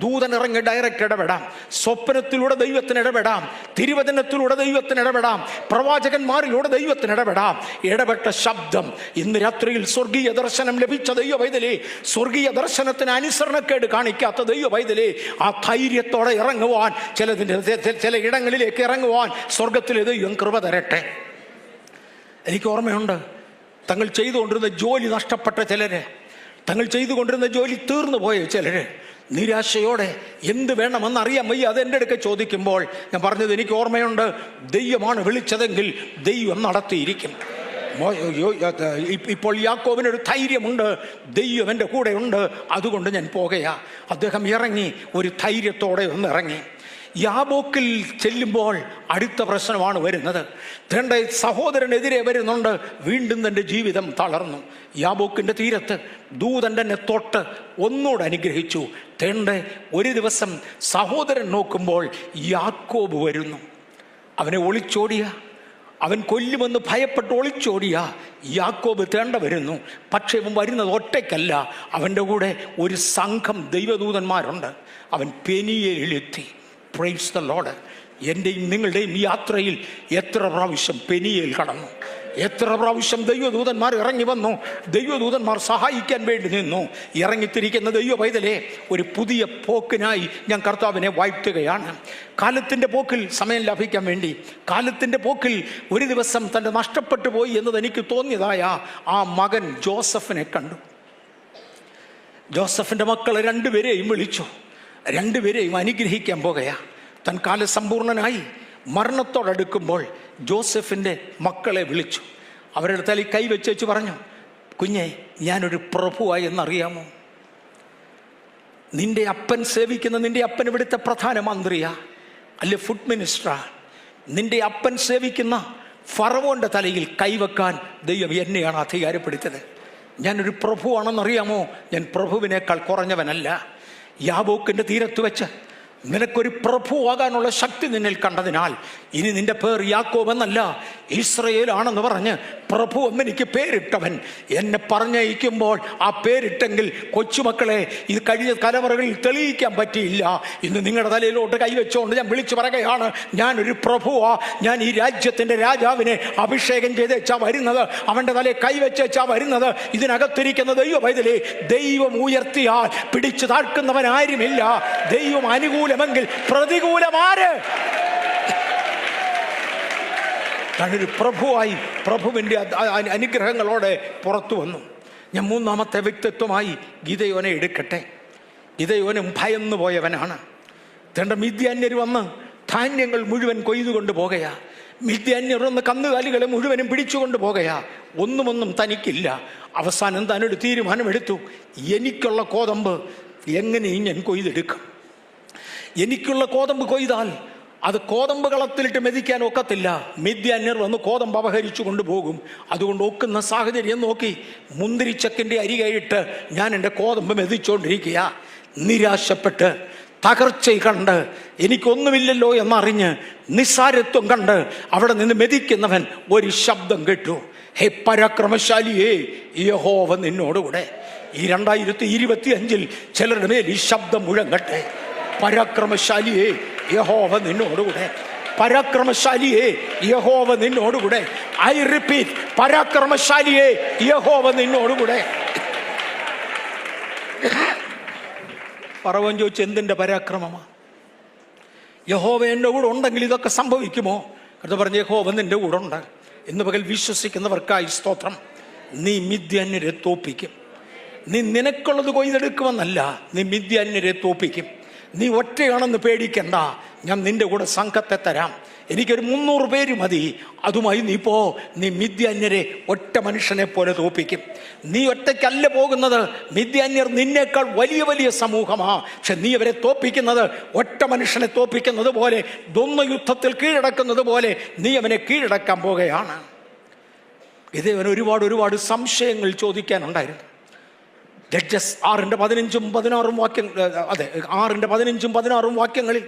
ദൂതൻ ഇറങ്ങി ഡയറക്റ്റ് ഇടപെടാം, സ്വപ്നത്തിലൂടെ ദൈവത്തിന് ഇടപെടാം, തിരുവചനത്തിലൂടെ ദൈവത്തിന് ഇടപെടാം, പ്രവാചകന്മാരിലൂടെ ദൈവത്തിന് ഇടപെടാം. ഇടപെട്ട ശബ്ദം ഇന്ന് രാത്രിയിൽ സ്വർഗീയ ദർശനം ലഭിച്ച ദൈവ പൈതലേ, സ്വർഗീയ ദർശനത്തിന് അനുസരണക്കേട് കാണിക്കാത്ത ദൈവ പൈതലേ, ആ ധൈര്യത്തോടെ ഇറങ്ങുവാൻ, ചില ഇടങ്ങളിലേക്ക് ഇറങ്ങുവാൻ സ്വർഗത്തിലെ ദൈവം കൃപ തരട്ടെ. എനിക്ക് ഓർമ്മയുണ്ട്, തങ്ങൾ ചെയ്തുകൊണ്ടിരുന്ന ജോലി നഷ്ടപ്പെട്ട ചിലര്, തങ്ങൾ ചെയ്തുകൊണ്ടിരുന്ന ജോലി തീർന്നു പോയ ചിലര് നിരാശയോടെ എന്ത് വേണമെന്ന് അറിയാൻ വയ്യ അതെൻ്റെ അടുക്ക ചോദിക്കുമ്പോൾ ഞാൻ പറഞ്ഞത്, എനിക്ക് ഓർമ്മയുണ്ട്, ദൈവമാണ് വിളിച്ചതെങ്കിൽ ദൈവം നടത്തിയിരിക്കും. ഇപ്പോൾ യാക്കോബിനൊരു ധൈര്യമുണ്ട്, ദൈവം എൻ്റെ കൂടെ ഉണ്ട്, അതുകൊണ്ട് ഞാൻ പോകുകയാ. അദ്ദേഹം ഇറങ്ങി, ഒരു ധൈര്യത്തോടെ ഒന്ന് ഇറങ്ങി. യാബോക്കിൽ ചെല്ലുമ്പോൾ അടുത്ത പ്രശ്നമാണ് വരുന്നത്. തൻ്റെ സഹോദരനെതിരെ വരുന്നുണ്ട്. വീണ്ടും തൻ്റെ ജീവിതം തളർന്നു. യാബോക്കിൻ്റെ തീരത്ത് ദൂതൻ തന്നെ തൊട്ട് ഒന്നുകൂടെ അനുഗ്രഹിച്ചു. ഒരു ദിവസം സഹോദരൻ നോക്കുമ്പോൾ യാക്കോബ് വരുന്നു. അവനെ ഒളിച്ചോടിയ, അവൻ കൊല്ലുമെന്ന് ഭയപ്പെട്ട് ഒളിച്ചോടിയ യാക്കോബ് വരുന്നു. പക്ഷേ അവൻ വരുന്നത് ഒറ്റയ്ക്കല്ല, അവൻ്റെ കൂടെ ഒരു സംഘം ദൈവദൂതന്മാരുണ്ട്. അവൻ പെനിയേലിലെത്തി. Praise the Lord. എൻ്റെയും നിങ്ങളുടെയും യാത്രയിൽ എത്ര പ്രാവശ്യം പെനിയേൽ കടന്നു, എത്ര പ്രാവശ്യം ദൈവദൂതന്മാർ ഇറങ്ങി വന്നു, ദൈവദൂതന്മാർ സഹായിക്കാൻ വേണ്ടി നിന്നു. ഇറങ്ങിത്തിരിക്കുന്ന ദൈവ പൈതലേ, ഒരു പുതിയ പോക്കിനായി ഞാൻ കർത്താവിനെ വാഴ്ത്തുകയാണ്. കാലത്തിൻ്റെ പോക്കിൽ സമയം ലാഭിക്കാൻ വേണ്ടി, കാലത്തിൻ്റെ പോക്കിൽ ഒരു ദിവസം തൻ്റെ നഷ്ടപ്പെട്ടു പോയി എന്നത് എനിക്ക് തോന്നിയതായ ആ മകൻ ജോസഫിനെ കണ്ടു. ജോസഫിൻ്റെ മക്കളെ രണ്ടുപേരെയും വിളിച്ചു, രണ്ടുപേരെയും അനുഗ്രഹിക്കാൻ പോകുകയാ. തൻ കാലസമ്പൂർണനായി മരണത്തോടടുക്കുമ്പോൾ ജോസഫിൻ്റെ മക്കളെ വിളിച്ചു. അവരുടെ തലയിൽ കൈവച്ചു പറഞ്ഞു, കുഞ്ഞെ, ഞാനൊരു പ്രഭുവായി എന്നറിയാമോ? നിന്റെ അപ്പൻ സേവിക്കുന്ന, നിന്റെ അപ്പൻ ഇവിടുത്തെ പ്രധാനമന്ത്രിയാ, അല്ലെ ഫുഡ് മിനിസ്റ്ററാ. നിന്റെ അപ്പൻ സേവിക്കുന്ന ഫറവോൻ്റെ തലയിൽ കൈവെക്കാൻ ദൈവം എന്നെയാണ് അധികാരപ്പെടുത്തിയത്. ഞാനൊരു പ്രഭുവാണെന്നറിയാമോ? ഞാൻ പ്രഭുവിനേക്കാൾ കുറഞ്ഞവനല്ല. യാബോക്കിൻ്റെ തീരത്ത് വെച്ച് നിനക്കൊരു പ്രഭുവാകാനുള്ള ശക്തി നിന്നിൽ കണ്ടതിനാൽ ഇനി നിന്റെ പേർ യാക്കോബ് എന്നല്ല, ഇസ്രയേലാണെന്ന് പറഞ്ഞ് പ്രഭു എന്നെനിക്ക് പേരിട്ടവൻ എന്നെ പറഞ്ഞയക്കുമ്പോൾ ആ പേരിട്ടെങ്കിൽ കൊച്ചുമക്കളെ, ഇത് കഴിഞ്ഞ തലമുറകളിൽ തെളിയിക്കാൻ പറ്റിയില്ല. ഇന്ന് നിങ്ങളുടെ തലയിലോട്ട് കൈവച്ചുകൊണ്ട് ഞാൻ വിളിച്ചു പറയുകയാണ്, ഞാനൊരു പ്രഭുവാ. ഞാൻ ഈ രാജ്യത്തിൻ്റെ രാജാവിനെ അഭിഷേകം ചെയ്തേച്ചാ വരുന്നത്, അവൻ്റെ തലയിൽ കൈവച്ചേച്ചാ വരുന്നത്. ഇതിനകത്തിരിക്കുന്ന ദൈവ പൈതലേ, ദൈവം ഉയർത്തിയാൽ പിടിച്ചു താഴ്ക്കുന്നവൻ ആരുമില്ല. ദൈവം അനുകൂലമെങ്കിൽ പ്രതികൂലമാര്? ഞാനൊരു പ്രഭുവായി പ്രഭുവിൻ്റെ അനുഗ്രഹങ്ങളോടെ പുറത്തു വന്നു. ഞാൻ മൂന്നാമത്തെ വ്യക്തിത്വമായി ഗിദെയോനെ എടുക്കട്ടെ. ഗിദെയോനും ഭയന്നു പോയവനാണ്. തൻ്റെ മിദ്യാന്യർ വന്ന് ധാന്യങ്ങൾ മുഴുവൻ കൊയ്തുകൊണ്ട് പോകുകയാ. മിദ്യാന്യർ വന്ന് കന്നുകാലികളെ മുഴുവനും പിടിച്ചുകൊണ്ട് പോകുകയാ. ഒന്നും തനിക്കില്ല. അവസാനം താനൊരു തീരുമാനമെടുത്തു, എനിക്കുള്ള കോതമ്പ് എങ്ങനെയും ഞാൻ കൊയ്തെടുക്കും. എനിക്കുള്ള കോതമ്പ് കൊയ്താൽ അത് കോതമ്പ് കളത്തിലിട്ട് മെതിക്കാൻ ഒക്കത്തില്ല. മിദ്യാന്യർ വന്ന് കോതമ്പ് അപഹരിച്ചു കൊണ്ടുപോകും. അതുകൊണ്ട് ഒക്കുന്ന സാഹചര്യം നോക്കി മുന്തിരിച്ചക്കിൻ്റെ അരികയിട്ട് ഞാൻ എൻ്റെ കോതമ്പ് മെതിച്ചുകൊണ്ടിരിക്കുക. നിരാശപ്പെട്ട്, തകർച്ച കണ്ട്, എനിക്കൊന്നുമില്ലല്ലോ എന്നറിഞ്ഞ്, നിസ്സാരത്വം കണ്ട് അവിടെ നിന്ന് മെതിക്കുന്നവൻ ഒരു ശബ്ദം കേട്ടു, ഹേ പരാക്രമശാലിയേ, യഹോവ നിന്നോടുകൂടെ. ഈ 2025 ചിലരുടെ മേൽ ഈ ശബ്ദം മുഴങ്ങട്ടെ. പരാക്രമശാലിയേ, യഹോവ നിന്നോടുകൂടെ. പരാക്രമശാലിയേ, യഹോവ നിന്നോടുകൂടെ. ഐ റിപ്പീറ്റ്, പരാക്രമശാലിയേ, യഹോവ നിന്നോടുകൂടെ. ഫറവോൻ ചോദിച്ചു, എന്തിൻ്റെ പരാക്രമമാ? യഹോവ എൻ്റെ കൂടെ ഉണ്ടെങ്കിൽ ഇതൊക്കെ സംഭവിക്കുമോ? അത് പറഞ്ഞ്, യഹോവ നിൻ്റെ കൂടെ ഉണ്ട്. ഇന്ന് പകൽ വിശ്വസിക്കുന്നവർക്കായി സ്തോത്രം. നീ മിദ്യാന്യരെ തോപ്പിക്കും. നീ നിനക്കുള്ളത് കൊയ്തെടുക്കുമെന്നല്ല, നീ മിദ്യാന്യരെ തോപ്പിക്കും. നീ ഒറ്റയാണെന്ന് പേടിക്കണ്ട. ഞാൻ നിൻ്റെ കൂടെ സംഘത്തെ തരാം, എനിക്കൊരു 300 പേര് മതി, അതുമായി നീ പോ. നീ മിദ്യാന്യരെ ഒറ്റ മനുഷ്യനെ പോലെ തോൽപ്പിക്കും. നീ ഒറ്റയ്ക്കല്ല പോകുന്നത്, മിദ്യാന്യർ നിന്നേക്കാൾ വലിയ വലിയ സമൂഹമാ. പക്ഷെ നീ അവരെ തോൽപ്പിക്കുന്നത് ഒറ്റ മനുഷ്യനെ തോൽപ്പിക്കുന്നത് പോലെ, ദ്വന്ദ്വ യുദ്ധത്തിൽ കീഴടക്കുന്നത് പോലെ നീ അവനെ കീഴടക്കാൻ പോകുകയാണ്. ഇതേവന് ഒരുപാട് സംശയങ്ങൾ ചോദിക്കാനുണ്ടായിരുന്നു. ജഡ്ജസ് 6:15-16 വാക്യങ്ങൾ, അതെ 6:15-16 വാക്യങ്ങളിൽ,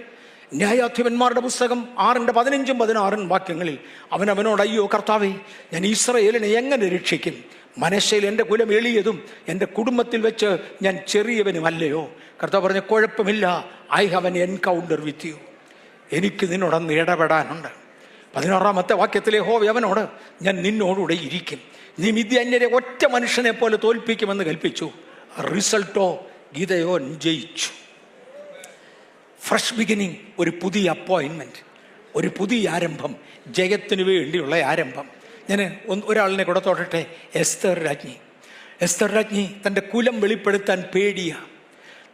ന്യായാധിപന്മാരുടെ പുസ്തകം 6:15-16 വാക്യങ്ങളിൽ അവനോട്, അയ്യോ കർത്താവേ, ഞാൻ ഇസ്രായേലിനെ എങ്ങനെ രക്ഷിക്കും? മനശ്ശയിൽ എൻ്റെ കുലം എളിയതും എൻ്റെ കുടുംബത്തിൽ വെച്ച് ഞാൻ ചെറിയവനുമല്ലയോ? കർത്താവ് പറഞ്ഞ, കുഴപ്പമില്ല, I have an encounter with you. എനിക്ക് നിന്നോടൊന്ന് ഇടപെടാനുണ്ട്. 16 വാക്യത്തിലെ യഹോവ അവനോട്, ഞാൻ നിന്നോടുകൂടെ ഇരിക്കും, നീ മിദ്യാന്യരെ ഒറ്റ മനുഷ്യനെ പോലെ തോൽപ്പിക്കുമെന്ന് കൽപ്പിച്ചു. റിസൾട്ടോ, ഗിദെയോൻ ജയിച്ചു. ഫ്രഷ് ബിഗിനിങ്, ഒരു പുതിയ അപ്പോയിൻമെൻറ്റ്, ഒരു പുതിയ ആരംഭം, ജയത്തിന് വേണ്ടിയുള്ള ആരംഭം. ഞാൻ ഒരാളിനെ കൂടെ തൊടട്ടെ. എസ്തർ രാജ്ഞി തൻ്റെ കുലം വെളിപ്പെടുത്താൻ പേടിയാണ്.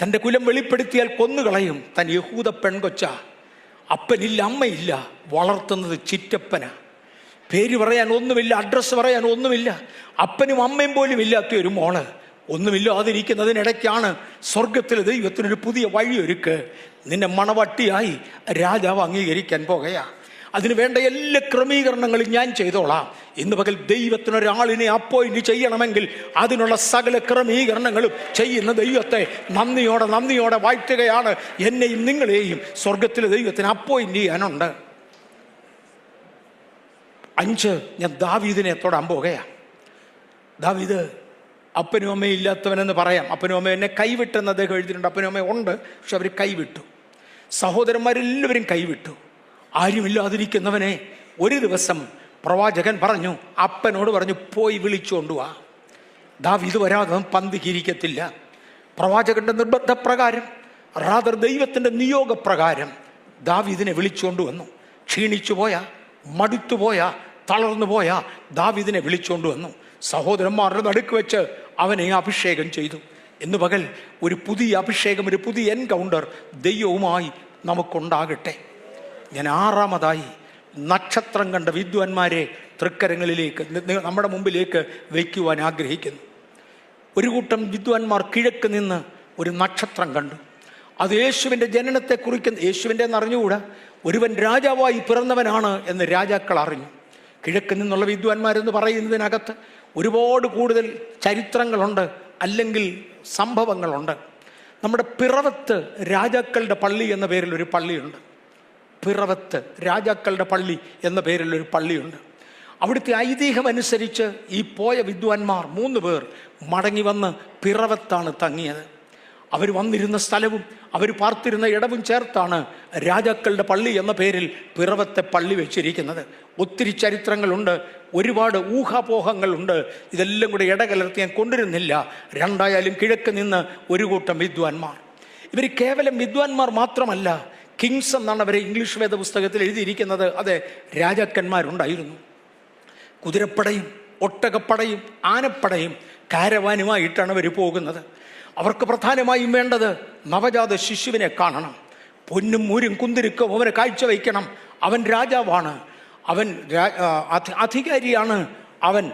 തൻ്റെ കുലം വെളിപ്പെടുത്തിയാൽ കൊന്നുകളയും. താൻ യഹൂദ പെൺകൊച്ച, അപ്പനില്ല അമ്മയില്ല, വളർത്തുന്നത് ചിറ്റപ്പനാ. പേര് പറയാൻ ഒന്നുമില്ല, അഡ്രസ്സ് പറയാൻ ഒന്നുമില്ല, അപ്പനും അമ്മയും പോലും ഇല്ലാത്ത ഒരു മോള്. ഒന്നുമില്ലാതിരിക്കുന്നതിനിടയ്ക്കാണ് സ്വർഗത്തിലെ ദൈവത്തിനൊരു പുതിയ വഴിയൊരുക്ക്. നിന്നെ മണവട്ടിയായി രാജാവ് അംഗീകരിക്കാൻ പോകുകയാ. അതിന് വേണ്ട എല്ലാ ക്രമീകരണങ്ങളും ഞാൻ ചെയ്തോളാം. ഇന്ന് പകൽ ദൈവത്തിനൊരാളിനെ അപ്പോയിന്റ് ചെയ്യണമെങ്കിൽ അതിനുള്ള സകല ക്രമീകരണങ്ങളും ചെയ്യുന്ന ദൈവത്തെ നന്ദിയോടെ വാഴ്ത്തുകയാണ്. എന്നെയും നിങ്ങളെയും സ്വർഗത്തിലെ ദൈവത്തിന് അപ്പോയിന്റ് ചെയ്യാനുണ്ട്. 5, ഞാൻ ദാവീദിനെ തൊടാൻ പോകുകയാണ്. ദാവീദ് അപ്പനും അമ്മയും ഇല്ലാത്തവനെന്ന് പറയാം. അപ്പനും അമ്മയും എന്നെ കൈവിട്ടെന്ന് അദ്ദേഹം എഴുതിയിട്ടുണ്ട്. അപ്പനും അമ്മയും ഉണ്ട്, പക്ഷെ അവർ കൈവിട്ടു. സഹോദരന്മാരെല്ലാവരും കൈവിട്ടു. ആരുമില്ലാതിരിക്കുന്നവനെ ഒരു ദിവസം പ്രവാചകൻ പറഞ്ഞു, അപ്പനോട് പറഞ്ഞു, പോയി വിളിച്ചുകൊണ്ടുവാ. ദാവീദ് വരാതെ പന്തിക്കിരിക്കത്തില്ല. പ്രവാചകന്റെ നിർബന്ധപ്രകാരം, ദൈവത്തിൻ്റെ നിയോഗപ്രകാരം ദാവീദിനെ വിളിച്ചുകൊണ്ടുവന്നു. ക്ഷീണിച്ചു പോയ, മടുത്തുപോയ, തളർന്നുപോയ ദാവീദിനെ വിളിച്ചുകൊണ്ടുവന്നു. സഹോദരന്മാരുടെ നടുക്ക് വെച്ച് അവനെ അഭിഷേകം ചെയ്തു. ഇന്ന് പകൽ ഒരു പുതിയ അഭിഷേകം, ഒരു പുതിയ എൻകൗണ്ടർ ദൈവവുമായി നമുക്കുണ്ടാകട്ടെ. ഞാൻ 6ാമതായി നക്ഷത്രം കണ്ട വിദ്വാൻമാരെ തൃക്കരങ്ങളിലേക്ക്, നമ്മുടെ മുമ്പിലേക്ക് വയ്ക്കുവാൻ ആഗ്രഹിക്കുന്നു. ഒരു കൂട്ടം വിദ്വാൻമാർ കിഴക്ക് നിന്ന് ഒരു നക്ഷത്രം കണ്ടു. അത് യേശുവിൻ്റെ ജനനത്തെ കുറിക്കുന്ന, യേശുവിൻ്റെ എന്നറിഞ്ഞുകൂടാ, ഒരുവൻ രാജാവായി പിറന്നവനാണ് എന്ന് രാജാക്കൾ അറിഞ്ഞു. കിഴക്ക് നിന്നുള്ള വിദ്വാൻമാരെന്ന് പറയുന്നതിനകത്ത് ഒരുപാട് കൂടുതൽ ചരിത്രങ്ങളുണ്ട്, അല്ലെങ്കിൽ സംഭവങ്ങളുണ്ട്. നമ്മുടെ പിറവത്ത് രാജാക്കളുടെ പള്ളി എന്ന പേരിൽ ഒരു പള്ളിയുണ്ട്. പിറവത്ത് രാജാക്കളുടെ പള്ളി എന്ന പേരിൽ ഒരു പള്ളിയുണ്ട്. അവിടുത്തെ ഐതിഹ്യം അനുസരിച്ച് ഈ പോയ വിദ്വാൻമാർ 3 പേർ മടങ്ങി വന്ന് പിറവത്താണ് തങ്ങിയത്. അവർ വന്നിരുന്ന സ്ഥലവും അവർ പാർത്തിരുന്ന ഇടവും ചേർത്താണ് രാജാക്കളുടെ പള്ളി എന്ന പേരിൽ പിറവത്തെ പള്ളി വെച്ചിരിക്കുന്നത്. ഒത്തിരി ചരിത്രങ്ങളുണ്ട്, ഒരുപാട് ഊഹാപോഹങ്ങളുണ്ട്. ഇതെല്ലാം കൂടെ ഇടകലർത്തി ഞാൻ കൊണ്ടുവരുന്നില്ല. 2ആയാലും കിഴക്ക് നിന്ന് ഒരു കൂട്ടം വിദ്വാൻമാർ. ഇവർ കേവലം വിദ്വാൻമാർ മാത്രമല്ല, കിങ്സ് എന്നാണ് അവരെ ഇംഗ്ലീഷ് വേദപുസ്തകത്തിൽ എഴുതിയിരിക്കുന്നത്. അതെ, രാജാക്കന്മാരുണ്ടായിരുന്നു. കുതിരപ്പടയും ഒട്ടകപ്പടയും ആനപ്പടയും കാരവാനുമായിട്ടാണ് അവർ പോകുന്നത്. അവർക്ക് പ്രധാനമായും വേണ്ടത് നവജാത ശിശുവിനെ കാണണം. പൊന്നും മൂരും കുന്തിരിക്കും അവനെ കാഴ്ചവെക്കണം. അവൻ രാജാവാണ്, അവൻ അധികാരിയാണ്, അവൻ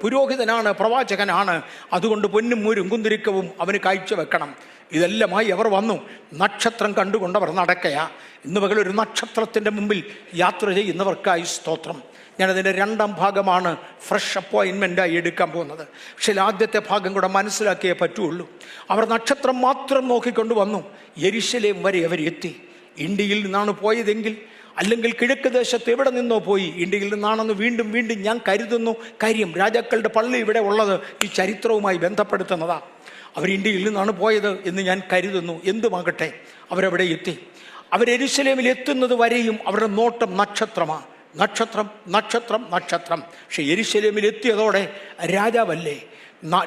പുരോഹിതനാണ്, പ്രവാചകനാണ്. അതുകൊണ്ട് പൊന്നും മൂരും കുന്തിരിക്കവും അവന് കാഴ്ചവെക്കണം. ഇതെല്ലാമായി അവർ വന്നു. നക്ഷത്രം കണ്ടുകൊണ്ട് അവർ നടക്കയാ. ഇന്ന് പകൽ ഒരു നക്ഷത്രത്തിൻ്റെ മുമ്പിൽ യാത്ര ചെയ്യുന്നവർക്കായി സ്തോത്രം. ഞാനതിൻ്റെ 2ാം ഭാഗമാണ് ഫ്രഷ് അപ്പോയിൻമെൻറ്റായി എടുക്കാൻ പോകുന്നത്. പക്ഷേ ആദ്യത്തെ ഭാഗം കൂടെ മനസ്സിലാക്കിയേ പറ്റുള്ളൂ. അവർ നക്ഷത്രം മാത്രം നോക്കിക്കൊണ്ട് വന്നു. യെരുശലേം വരെ അവരെത്തി. ഇന്ത്യയിൽ നിന്നാണ് പോയതെങ്കിൽ, അല്ലെങ്കിൽ കിഴക്ക് ദേശത്ത് എവിടെ നിന്നോ പോയി, ഇന്ത്യയിൽ നിന്നാണെന്ന് വീണ്ടും ഞാൻ കരുതുന്നു. കാര്യം രാജാക്കളുടെ പള്ളി ഇവിടെ ഉള്ളത് ഈ ചരിത്രവുമായി ബന്ധപ്പെടുത്തുന്നതാണ്. അവർ ഇന്ത്യയിൽ നിന്നാണ് പോയത് എന്ന് ഞാൻ കരുതുന്നു. എന്തുമാകട്ടെ, അവരവിടെ എത്തി. അവർ യെരുശലേമിൽ എത്തുന്നത് വരെയും അവരുടെ നോട്ടം നക്ഷത്രമാണ്. നക്ഷത്രം. പക്ഷെ യെരുശലേമിൽ എത്തിയതോടെ രാജാവല്ലേ,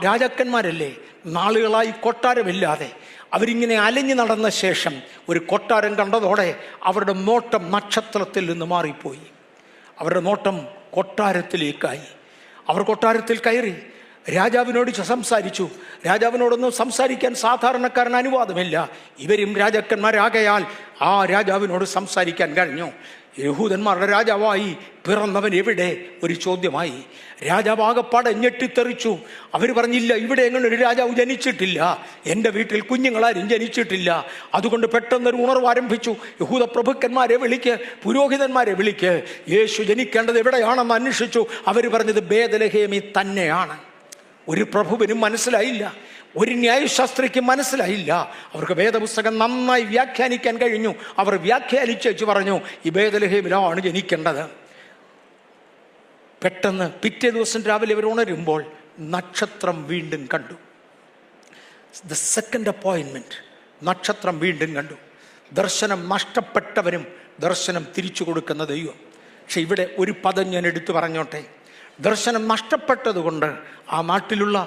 രാജാക്കന്മാരല്ലേ, നാളുകളായി കൊട്ടാരമില്ലാതെ അവരിങ്ങനെ അലഞ്ഞു നടന്ന ശേഷം ഒരു കൊട്ടാരം കണ്ടതോടെ അവരുടെ നോട്ടം നക്ഷത്രത്തിൽ നിന്ന് മാറിപ്പോയി. അവരുടെ നോട്ടം കൊട്ടാരത്തിലേക്കായി. അവർ കൊട്ടാരത്തിൽ കയറി. രാജാവിനോട് സംസാരിച്ചു. രാജാവിനോടൊന്നും സംസാരിക്കാൻ സാധാരണക്കാരന് അനുവാദമില്ല. ഇവരും രാജാക്കന്മാരാകയാൽ ആ രാജാവിനോട് സംസാരിക്കാൻ കഴിഞ്ഞു. യഹൂദന്മാരുടെ രാജാവായി പിറന്നവൻ എവിടെ? ഒരു ചോദ്യമായി. രാജാവാകപ്പാടെ ഞെട്ടിത്തെറിച്ചു. അവർ പറഞ്ഞില്ല, ഇവിടെ എങ്ങനെ ഒരു രാജാവ് ജനിച്ചിട്ടില്ല, എൻ്റെ വീട്ടിൽ കുഞ്ഞുങ്ങളാരും ജനിച്ചിട്ടില്ല. അതുകൊണ്ട് പെട്ടെന്നൊരു ഉണർവ് ആരംഭിച്ചു. യഹൂദ പ്രഭുക്കന്മാരെ വിളിക്ക്, പുരോഹിതന്മാരെ വിളിക്ക്, യേശു ജനിക്കേണ്ടത് എവിടെയാണെന്ന് അന്വേഷിച്ചു. അവർ പറഞ്ഞത് ബേത്ലഹേമിൽ തന്നെയാണ്. ഒരു പ്രഭുവിനും മനസ്സിലായില്ല, ഒരു ന്യായശാസ്ത്രിക്കും മനസ്സിലായില്ല. അവർക്ക് വേദപുസ്തകം നന്നായി വ്യാഖ്യാനിക്കാൻ കഴിഞ്ഞു. അവർ വ്യാഖ്യാനിച്ചു പറഞ്ഞു, ഈ ബേത്ലഹേമിലാണ് ജനിക്കേണ്ടത്. പെട്ടെന്ന് പിറ്റേ ദിവസം രാവിലെ അവർ ഉണരുമ്പോൾ നക്ഷത്രം വീണ്ടും കണ്ടു. ദ സെക്കൻഡ് അപ്പോയിൻമെൻറ്റ്, നക്ഷത്രം വീണ്ടും കണ്ടു. ദർശനം നഷ്ടപ്പെട്ടവനും ദർശനം തിരിച്ചു കൊടുക്കുന്ന ദൈവം. പക്ഷെ ഇവിടെ ഒരു പദം ഞാൻ എടുത്തു പറഞ്ഞോട്ടെ. ദർശനം നഷ്ടപ്പെട്ടതുകൊണ്ട് ആ നാട്ടിലുള്ള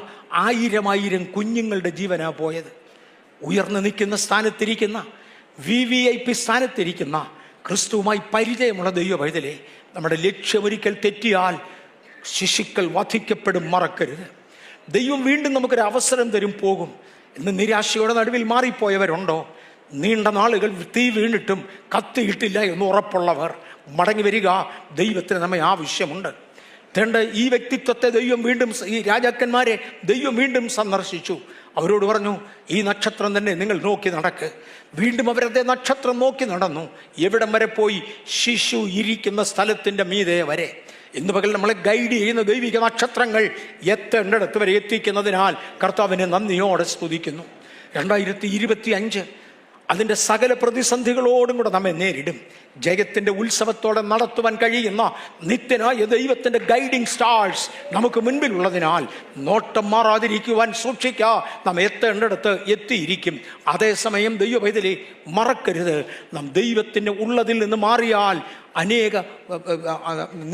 1000 കുഞ്ഞുങ്ങളുടെ ജീവനാ പോയത്. ഉയർന്നു നിൽക്കുന്ന സ്ഥാനത്തിരിക്കുന്ന VIP സ്ഥാനത്തിരിക്കുന്ന ക്രിസ്തുവുമായി പരിചയമുള്ള ദൈവ പൈതലേ, നമ്മുടെ ലക്ഷ്യമൊരിക്കൽ തെറ്റിയാൽ ശിശുക്കൾ വധിക്കപ്പെടും, മറക്കരുത്. ദൈവം വീണ്ടും നമുക്കൊരു അവസരം തരും, പോകും. ഇന്ന് നിരാശയുടെ നടുവിൽ മാറിപ്പോയവരുണ്ടോ? നീണ്ട നാളുകൾ തീ വീണിട്ടും കത്തിയിട്ടില്ല എന്ന് ഉറപ്പുള്ളവർ മടങ്ങി വരിക. ദൈവത്തിന് നമ്മെ ആവശ്യമുണ്ട്. ഈ വ്യക്തിത്വത്തെ ദൈവം വീണ്ടും, ഈ രാജാക്കന്മാരെ ദൈവം വീണ്ടും സന്ദർശിച്ചു. അവരോട് പറഞ്ഞു, ഈ നക്ഷത്രം തന്നെ നിങ്ങൾ നോക്കി നടക്ക്. വീണ്ടും അവരതേ നക്ഷത്രം നോക്കി നടന്നു. എവിടം വരെ പോയി? ശിശു ഇരിക്കുന്ന സ്ഥലത്തിൻ്റെ മീതെ വരെ. ഇന്ന് പകൽ നമ്മളെ ഗൈഡ് ചെയ്യുന്ന ദൈവിക നക്ഷത്രങ്ങൾ എത്തേണ്ടിടത്ത് വരെ എത്തിക്കുന്നതിനാൽ കർത്താവിനെ നന്ദിയോടെ സ്തുതിക്കുന്നു. 2025 അതിൻ്റെ സകല പ്രതിസന്ധികളോടും കൂടെ നമ്മെ നേരിടും. ജയത്തിൻ്റെ ഉത്സവത്തോടെ നടത്തുവാൻ കഴിയുന്ന നിത്യനായ ദൈവത്തിൻ്റെ ഗൈഡിങ് സ്റ്റാർസ് നമുക്ക് മുൻപിലുള്ളതിനാൽ നോട്ടം മാറാതിരിക്കുവാൻ സൂക്ഷിക്കുക. നാം എത്തേണ്ടിടത്ത് എത്തിയിരിക്കും. അതേസമയം ദൈവ പൈതലേ, മറക്കരുത്, നാം ദൈവത്തിൻ്റെ ഉള്ളതിൽ നിന്ന് മാറിയാൽ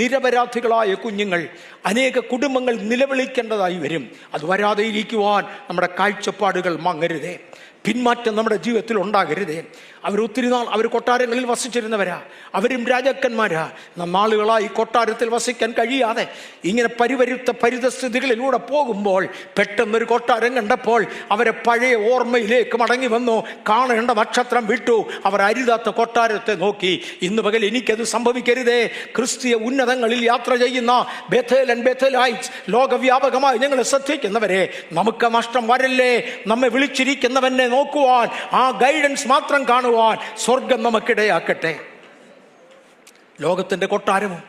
നിരപരാധികളായ കുഞ്ഞുങ്ങൾ, അനേക കുടുംബങ്ങൾ നിലവിളിക്കേണ്ടതായി വരും. അത് വരാതെ ഇരിക്കുവാൻ നമ്മുടെ കാഴ്ചപ്പാടുകൾ മങ്ങരുതേ. പിന്മാറ്റം നമ്മുടെ ജീവിതത്തിൽ ഉണ്ടാകരുതേ. ഒത്തിരി നാൾ അവർ കൊട്ടാരങ്ങളിൽ വസിച്ചിരുന്നവരാ, അവരും രാജാക്കന്മാരാ. നാളുകളായി കൊട്ടാരത്തിൽ വസിക്കാൻ കഴിയാതെ ഇങ്ങനെ പരിതസ്ഥിതികളിലൂടെ പോകുമ്പോൾ പെട്ടെന്നൊരു കൊട്ടാരം കണ്ടപ്പോൾ അവരെ പഴയ ഓർമ്മയിലേക്ക് മടങ്ങി വന്നു. കാണേണ്ട നക്ഷത്രം വിട്ടു. അവർ അരുതാത്ത കൊട്ടാരത്തെ നോക്കി. ഇന്ന് പകൽ എനിക്കത് സംഭവിക്കരുതേ. ക്രിസ്തീയ ഉന്നതങ്ങളിൽ യാത്ര ചെയ്യുന്ന ബേഥേലൈറ്റ്സ്, ലോകവ്യാപകമായി ഞങ്ങളെ ശ്രദ്ധിക്കുന്നവരെ, നമുക്ക് നഷ്ടം വരല്ലേ. നമ്മെ വിളിച്ചിരിക്കുന്നവനെ നോക്കുവാൻ, ആ ഗൈഡൻസ് മാത്രം കാണുവാൻ സ്വർഗം നമുക്കിടയാക്കട്ടെ. ലോകത്തിൻ്റെ കൊട്ടാരവും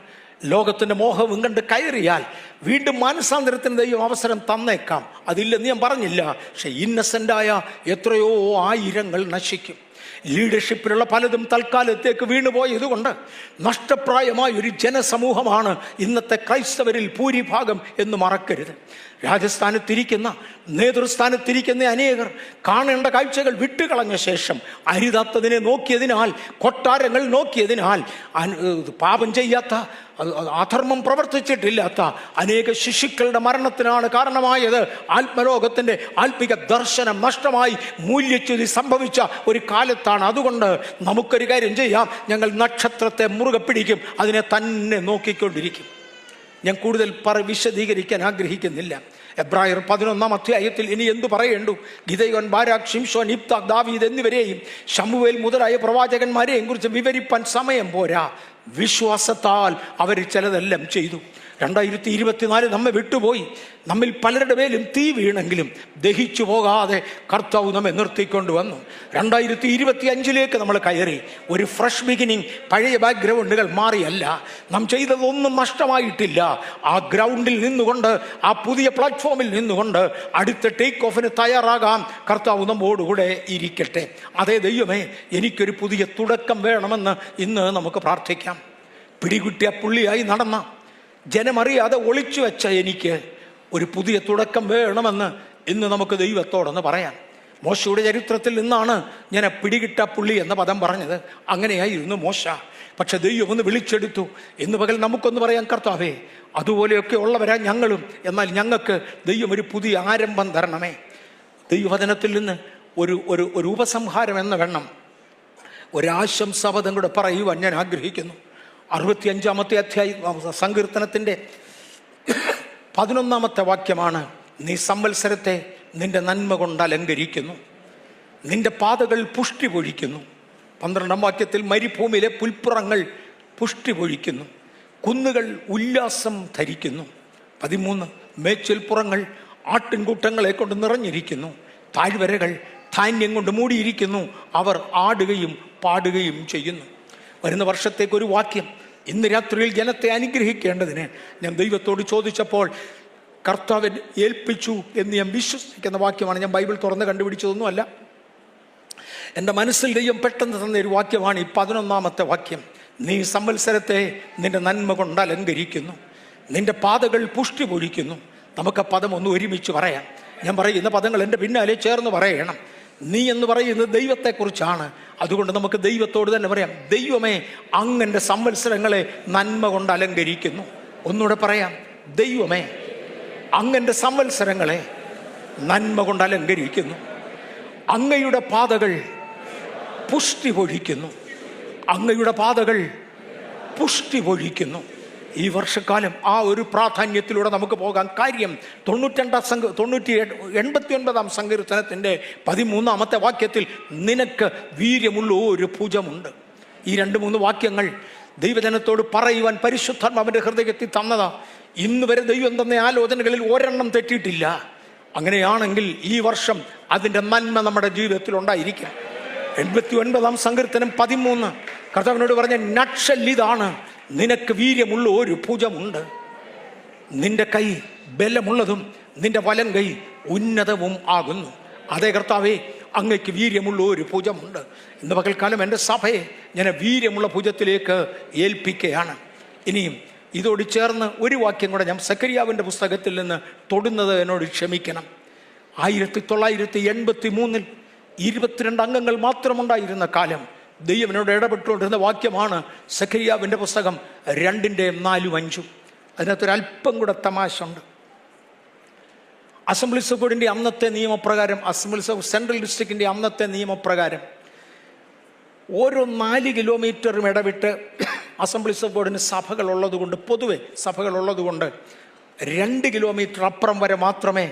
ലോകത്തിൻ്റെ മോഹവും കണ്ട് കയറിയാൽ വീണ്ടും മാനസാന്തരത്തിന് ദൈവം അവസരം തന്നേക്കാം. അതില്ലെന്ന് ഞാൻ പറഞ്ഞില്ല. പക്ഷെ ഇന്നസെൻ്റായ എത്രയോ 1000 നശിക്കും. ലീഡർഷിപ്പിലുള്ള പലതും തൽക്കാലത്തേക്ക് വീണുപോയതുകൊണ്ട് നഷ്ടപ്രായമായ ഒരു ജനസമൂഹമാണ് ഇന്നത്തെ ക്രൈസ്തവരിൽ ഭൂരിഭാഗം എന്ന് മറക്കരുത്. രാജസ്ഥാനത്തിരിക്കുന്ന, നേതൃസ്ഥാനത്തിരിക്കുന്ന അനേകർ കാണേണ്ട കാഴ്ചകൾ വിട്ടുകളഞ്ഞ ശേഷം അരുതാത്തതിനെ നോക്കിയതിനാൽ, കൊട്ടാരങ്ങൾ നോക്കിയതിനാൽ, പാപം ചെയ്യാത്ത, അധർമ്മം പ്രവർത്തിച്ചിട്ടില്ലാത്ത അനേക ശിശുക്കളുടെ മരണത്തിനാണ് കാരണമായത്. ആത്മലോകത്തിൻ്റെ ആത്മിക ദർശനം നഷ്ടമായി മൂല്യച്യുതി സംഭവിച്ച ഒരു കാലത്താണ്. അതുകൊണ്ട് നമുക്കൊരു കാര്യം ചെയ്യാം, ഞങ്ങൾ നക്ഷത്രത്തെ മുറുകെ പിടിക്കും, അതിനെ തന്നെ നോക്കിക്കൊണ്ടിരിക്കും. ഞാൻ കൂടുതൽ വിശദീകരിക്കാൻ ആഗ്രഹിക്കുന്നില്ല. എബ്രായർ 11-ാം അധ്യായത്തിൽ ഇനി എന്തു പറയേണ്ടു? ഗിദെയോൻ, ബാരാഖ്, ശിംശോൻ, യിഫ്താഹ്, ദാവീദ് എന്നിവരെയും ശമൂവേൽ മുതലായ പ്രവാചകന്മാരെയും കുറിച്ച് വിവരിപ്പാൻ സമയം പോരാ. വിശ്വാസത്താൽ അവർ ചിലതെല്ലാം ചെയ്തു. 2024 നമ്മെ വിട്ടുപോയി. നമ്മിൽ പലരുടെ മേലും തീ വീണെങ്കിലും ദഹിച്ചു പോകാതെ കർത്താവ് നമ്മെ നിർത്തിക്കൊണ്ടുവന്നു. 2025 നമ്മൾ കയറി. ഒരു ഫ്രഷ് ബിഗിനിങ്. പഴയ ബാക്ക്ഗ്രൗണ്ടുകൾ മാറിയല്ല. നാം ചെയ്തതൊന്നും നഷ്ടമായിട്ടില്ല. ആ ഗ്രൗണ്ടിൽ നിന്നുകൊണ്ട്, ആ പുതിയ പ്ലാറ്റ്ഫോമിൽ നിന്നുകൊണ്ട് അടുത്ത ടേക്ക് ഓഫിന് തയ്യാറാകാം. കർത്താവ് നമ്മോടുകൂടെ ഇരിക്കട്ടെ. അതേ ദൈവമേ, എനിക്കൊരു പുതിയ തുടക്കം വേണമെന്ന് ഇന്ന് നമുക്ക് പ്രാർത്ഥിക്കാം. പിടികുട്ടിയ പുള്ളിയായി നടന്ന, ജനമറിയാതെ ഒളിച്ചു വെച്ച എനിക്ക് ഒരു പുതിയ തുടക്കം വേണമെന്ന് ഇന്ന് നമുക്ക് ദൈവത്തോടൊന്ന് പറയാം. മോശയുടെ ചരിത്രത്തിൽ നിന്നാണ് ഞാൻ പിടികിട്ട പുള്ളി എന്ന പദം പറഞ്ഞത്. അങ്ങനെയായിരുന്നു മോശ. പക്ഷെ ദൈവം ഒന്ന് വിളിച്ചെടുത്തു. ഇന്ന് പകൽ നമുക്കൊന്ന് പറയാം, കർത്താവേ, അതുപോലെയൊക്കെ ഉള്ളവരാ ഞങ്ങളും. എന്നാൽ ഞങ്ങൾക്ക് ദൈവം ഒരു പുതിയ ആരംഭം തരണമേ. ദൈവവചനത്തിൽ നിന്ന് ഒരു ഉപസംഹാരം എന്ന വണ്ണം ഒരാശംസാപദം കൂടെ പറയുവാൻ ഞാൻ ആഗ്രഹിക്കുന്നു. 65-ാമത്തെ അധ്യായം സങ്കീർത്തനത്തിൻ്റെ 11-ാമത്തെ വാക്യമാണ് നീ സംവത്സരത്തെ നിന്റെ നന്മ കൊണ്ട് അലങ്കരിക്കുന്നു. നിന്റെ പാതകൾ പുഷ്ടി പൊഴിക്കുന്നു. 12-ാം വാക്യത്തിൽ മരുഭൂമിയിലെ പുൽപ്പുറങ്ങൾ പുഷ്ടി പൊഴിക്കുന്നു, കുന്നുകൾ ഉല്ലാസം ധരിക്കുന്നു. 13 മേച്ചിൽപ്പുറങ്ങൾ ആട്ടിൻകൂട്ടങ്ങളെ കൊണ്ട് നിറഞ്ഞിരിക്കുന്നു, താഴ്വരകൾ ധാന്യം കൊണ്ട് മൂടിയിരിക്കുന്നു, അവർ ആടുകയും പാടുകയും ചെയ്യുന്നു. വരുന്ന വർഷത്തേക്കൊരു വാക്യം ഇന്ന് രാത്രിയിൽ ജനത്തെ അനുഗ്രഹിക്കേണ്ടതിന് ഞാൻ ദൈവത്തോട് ചോദിച്ചപ്പോൾ കർത്താവിൻ ഏൽപ്പിച്ചു എന്ന് ഞാൻ വിശ്വസിക്കുന്ന വാക്യമാണ്. ഞാൻ ബൈബിൾ തുറന്ന് കണ്ടുപിടിച്ചതൊന്നുമല്ല, എൻ്റെ മനസ്സിൽ ദൈവം പെട്ടെന്ന് തന്നൊരു വാക്യമാണ് ഈ 11-ാമത്തെ വാക്യം. നീ സംവത്സരത്തെ നിന്റെ നന്മ കൊണ്ട് അലങ്കരിക്കുന്നു, നിന്റെ പാതകൾ പുഷ്ടി പൊഴിക്കുന്നു. നമുക്ക് ആ പദം ഒന്ന് ഒരുമിച്ച് പറയാം. ഞാൻ പറയുന്ന പദങ്ങൾ എൻ്റെ പിന്നാലെ ചേർന്ന് പറയണം. നീ എന്ന് പറയുന്നത് ദൈവത്തെക്കുറിച്ചാണ്. അതുകൊണ്ട് നമുക്ക് ദൈവത്തോട് തന്നെ പറയാം, ദൈവമേ അങ്ങൻ്റെ സംവത്സരങ്ങളെ നന്മ കൊണ്ട് അലങ്കരിക്കുന്നു. ഒന്നുകൂടെ പറയാം, ദൈവമേ അങ്ങൻ്റെ സംവത്സരങ്ങളെ നന്മ കൊണ്ട് അലങ്കരിക്കുന്നു. അങ്ങയുടെ പാതകൾ പുഷ്ടി പൊഴിക്കുന്നു, അങ്ങയുടെ പാതകൾ പുഷ്ടി പൊഴിക്കുന്നു. ഈ വർഷക്കാലം ആ ഒരു പ്രാധാന്യത്തിലൂടെ നമുക്ക് പോകാൻ കാര്യം 89-ാം സങ്കീർത്തനത്തിൻ്റെ 13-ാമത്തെ വാക്യത്തിൽ നിനക്ക് വീര്യമുള്ള ഒരു ഭുജമുണ്ട്. ഈ 2-3 വാക്യങ്ങൾ ദൈവജനത്തോട് പറയുവാൻ പരിശുദ്ധാത്മാവിൻ്റെ ഹൃദയത്തിൽ തന്നതാ. ഇന്ന് വരെ ദൈവം തന്ന ആലോചനകളിൽ ഒരെണ്ണം തെറ്റിയിട്ടില്ല. അങ്ങനെയാണെങ്കിൽ ഈ വർഷം അതിൻ്റെ നന്മ നമ്മുടെ ജീവിതത്തിൽ ഉണ്ടായിരിക്കും. 89-ാം സങ്കീർത്തനം 13 കർത്താവിനോട് പറഞ്ഞ നക്ഷല്ലിതാണ്, നിനക്ക് വീര്യമുള്ള ഒരു ഭുജമുണ്ട്. നിന്റെ കൈ ബലമുള്ളതും നിന്റെ വലം കൈ ഉന്നതവും ആകുന്നു. അതേ കർത്താവേ, അങ്ങയ്ക്ക് വീര്യമുള്ള ഒരു ഭുജമുണ്ട്. ഇന്ന് പകൽക്കാലം എൻ്റെ സഭയെ ഞാൻ വീര്യമുള്ള ഭുജത്തിലേക്ക് ഏൽപ്പിക്കുകയാണ്. ഇനിയും ഇതോട് ചേർന്ന് ഒരു വാക്യം കൂടെ ഞാൻ സക്കറിയാവിൻ്റെ പുസ്തകത്തിൽ നിന്ന് തൊടുന്നത് എന്നോട് ക്ഷമിക്കണം. 1983 22 അംഗങ്ങൾ മാത്രമുണ്ടായിരുന്ന കാലം ദൈവനോട് ഇടപെട്ടുകൊണ്ടിരുന്ന വാക്യമാണ് സക്കറിയാവിൻ്റെ പുസ്തകം 2:4-5. അതിനകത്തൊരല്പം കൂടെ തമാശ ഉണ്ട്. അസംബ്ലീസ് ഓഫ് ഗോഡിൻ്റെ അന്നത്തെ നിയമപ്രകാരം, അസംബ്ലീസ് ഓഫ് സെൻട്രൽ ഡിസ്ട്രിക്റ്റിൻ്റെ അന്നത്തെ നിയമപ്രകാരം ഓരോ 4 കിലോമീറ്ററും ഇടവിട്ട് അസംബ്ലീസ് ഓഫ് ഗോഡിന് സഭകളുള്ളതുകൊണ്ട്, പൊതുവെ സഭകളുള്ളതുകൊണ്ട് 2 കിലോമീറ്റർ അപ്പുറം വരെ മാത്രമേ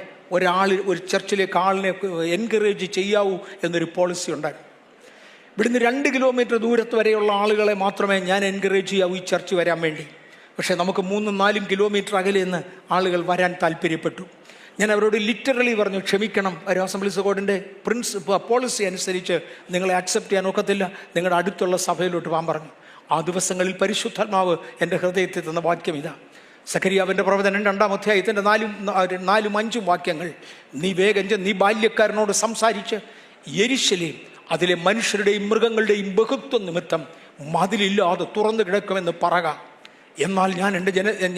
ഒരു ചർച്ചിലേക്ക് ആളിനെ എൻകറേജ് ചെയ്യാവൂ എന്നൊരു പോളിസി ഉണ്ടായിരുന്നു. ഇവിടുന്ന് 2 കിലോമീറ്റർ ദൂരത്ത് വരെയുള്ള ആളുകളെ മാത്രമേ ഞാൻ എൻകറേജ് ചെയ്യാവൂ ഈ ചർച്ച് വരാൻ വേണ്ടി. പക്ഷേ നമുക്ക് 3-4 കിലോമീറ്റർ അകലെ നിന്ന് ആളുകൾ വരാൻ താല്പര്യപ്പെട്ടു. ഞാൻ അവരോട് ലിറ്ററലി പറഞ്ഞു, ക്ഷമിക്കണം, ഒരു അസംബ്ലീസ് ഗോഡിൻ്റെ പോളിസി അനുസരിച്ച് നിങ്ങളെ അക്സെപ്റ്റ് ചെയ്യാൻ ഒക്കത്തില്ല, നിങ്ങളുടെ അടുത്തുള്ള സഭയിലോട്ട് പോകാൻ പറഞ്ഞു. ആ ദിവസങ്ങളിൽ പരിശുദ്ധാത്മാവ് എൻ്റെ ഹൃദയത്തിൽ തന്ന വാക്യം ഇതാ. സക്കറിയാവിൻ്റെ പ്രവചനം 2-ാം അധ്യായത്തിൻ്റെ 4-5 വാക്യങ്ങൾ. നീ വേഗം നീ ബാല്യക്കാരനോട് സംസാരിച്ച് യെരൂശലേം അതിലെ മനുഷ്യരുടെയും മൃഗങ്ങളുടെയും ബഹുത്വം നിമിത്തം മതിലില്ലാതെ തുറന്നു കിടക്കുമെന്ന് പറക. എന്നാൽ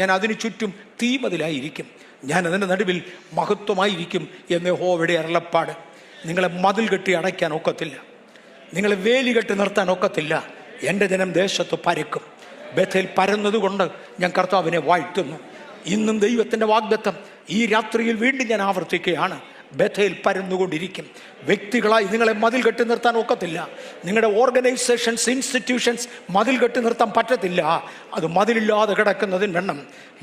ഞാൻ അതിനു ചുറ്റും തീമതിലായിരിക്കും, ഞാൻ അതിൻ്റെ നടുവിൽ മഹത്വമായിരിക്കും എന്ന് യഹോവയുടെ അരുളപ്പാട്. നിങ്ങളെ മതിൽ കെട്ടി അടയ്ക്കാൻ ഒക്കത്തില്ല, നിങ്ങളെ വേലി കെട്ടി നിർത്താൻ ഒക്കത്തില്ല. എൻ്റെ ജനം ദേശത്ത് പരക്കും. ബേഥേൽ പരന്നതുകൊണ്ട് ഞാൻ കർത്താവിനെ വാഴ്ത്തുന്നു. ഇന്നും ദൈവത്തിൻ്റെ വാഗ്ദത്തം ഈ രാത്രിയിൽ വീണ്ടും ഞാൻ ആവർത്തിക്കുകയാണ്. ബേഥേൽ പരന്നുകൊണ്ടിരിക്കും. വ്യക്തികളായി നിങ്ങളെ മതിൽ കെട്ടി നിർത്താൻ ഒക്കത്തില്ല. നിങ്ങളുടെ ഓർഗനൈസേഷൻസ്, ഇൻസ്റ്റിറ്റ്യൂഷൻസ് മതിൽ കെട്ടി നിർത്താൻ പറ്റത്തില്ല. അത് മതിലില്ലാതെ കിടക്കുന്നതിന് വേണം.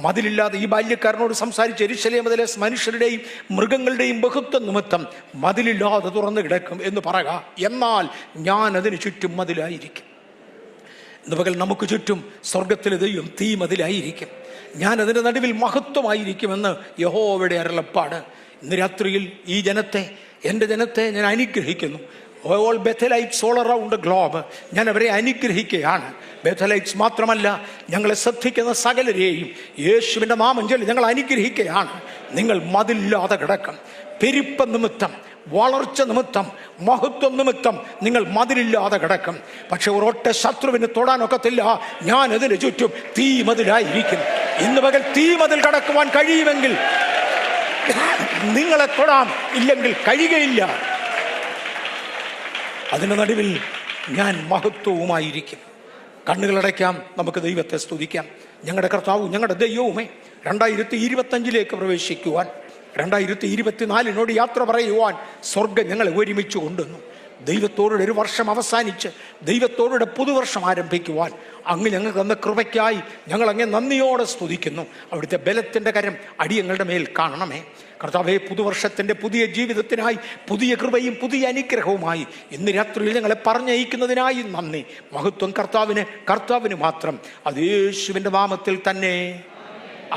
മതിലില്ലാതെ ഈ ബാല്യക്കാരനോട് സംസാരിച്ച് യെരൂശലേം അതിലെ മനുഷ്യരുടെയും മൃഗങ്ങളുടെയും ബഹുത്വം നിമിത്തം മതിലില്ലാതെ തുറന്നു കിടക്കും എന്ന് പറയുക. എന്നാൽ ഞാൻ അതിന് ചുറ്റും മതിലായിരിക്കും. ഇന്ന് പകൽ നമുക്ക് ചുറ്റും സ്വർഗത്തിലെ ദൈവം തീ മതിലായിരിക്കും. ഞാൻ അതിൻ്റെ നടുവിൽ മഹത്വമായിരിക്കുമെന്ന് യഹോവയുടെ അരുളപ്പാട്. ഇന്ന് രാത്രിയിൽ ഈ ജനത്തെ, എൻ്റെ ജനത്തെ ഞാൻ അനുഗ്രഹിക്കുന്നു. All Bethelites all around the globe ഞാൻ അവരെ അനുഗ്രഹിക്കുകയാണ്. ബെഥലൈറ്റ്സ് മാത്രമല്ല, ഞങ്ങളെ ശ്രദ്ധിക്കുന്ന സകലരെയും യേശുവിൻ്റെ നാമം ചൊല്ലി ഞങ്ങൾ അനുഗ്രഹിക്കുകയാണ്. നിങ്ങൾ മതിലില്ലാതെ കിടക്കും. പെരുപ്പ നിമിത്തം, വളർച്ച നിമിത്തം, മഹത്വം നിമിത്തം നിങ്ങൾ മതിലില്ലാതെ കിടക്കും. പക്ഷെ ഒരൊറ്റ ശത്രുവിന് തൊടാനൊക്കത്തില്ല. ഞാൻ അതിന് ചുറ്റും തീ മതിലായിരിക്കും. ഇന്ന് പകൽ തീ മതിൽ കടക്കുവാൻ കഴിയുമെങ്കിൽ നിങ്ങളെ തൊടാം, ഇല്ലെങ്കിൽ കഴിയുകയില്ല. അതിൻ്റെ നടുവിൽ ഞാൻ മഹത്വവുമായിരിക്കും. കണ്ണുകളടയ്ക്കാം, നമുക്ക് ദൈവത്തെ സ്തുതിക്കാം. ഞങ്ങളുടെ കർത്താവും ഞങ്ങളുടെ ദൈവവുമേ, 2025 പ്രവേശിക്കുവാൻ, 2024 യാത്ര പറയുവാൻ സ്വർഗം ഞങ്ങളെ ഒരുമിച്ച് കൊണ്ടുവന്നു. ദൈവത്തോടുടെ ഒരു വർഷം അവസാനിച്ച് ദൈവത്തോടുടെ പുതുവർഷം ആരംഭിക്കുവാൻ അങ്ങ് ഞങ്ങൾക്ക് തന്ന കൃപയ്ക്കായി ഞങ്ങൾ അങ്ങേ നന്ദിയോടെ സ്തുതിക്കുന്നു. അവിടുത്തെ ബലത്തിൻ്റെ കരം അടിയങ്ങളുടെ മേൽ കാണണമേ കർത്താവേ. പുതുവർഷത്തിൻ്റെ പുതിയ ജീവിതത്തിനായി പുതിയ കൃപയും പുതിയ അനുഗ്രഹവുമായി ഇന്ന് രാത്രിയിൽ ഞങ്ങളെ പറഞ്ഞയക്കുന്നതിനായി നന്ദി. മഹത്വം കർത്താവിന് മാത്രം. അത് യേശുവിൻ്റെ നാമത്തിൽ തന്നെ.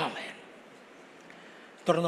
ആമേൻ.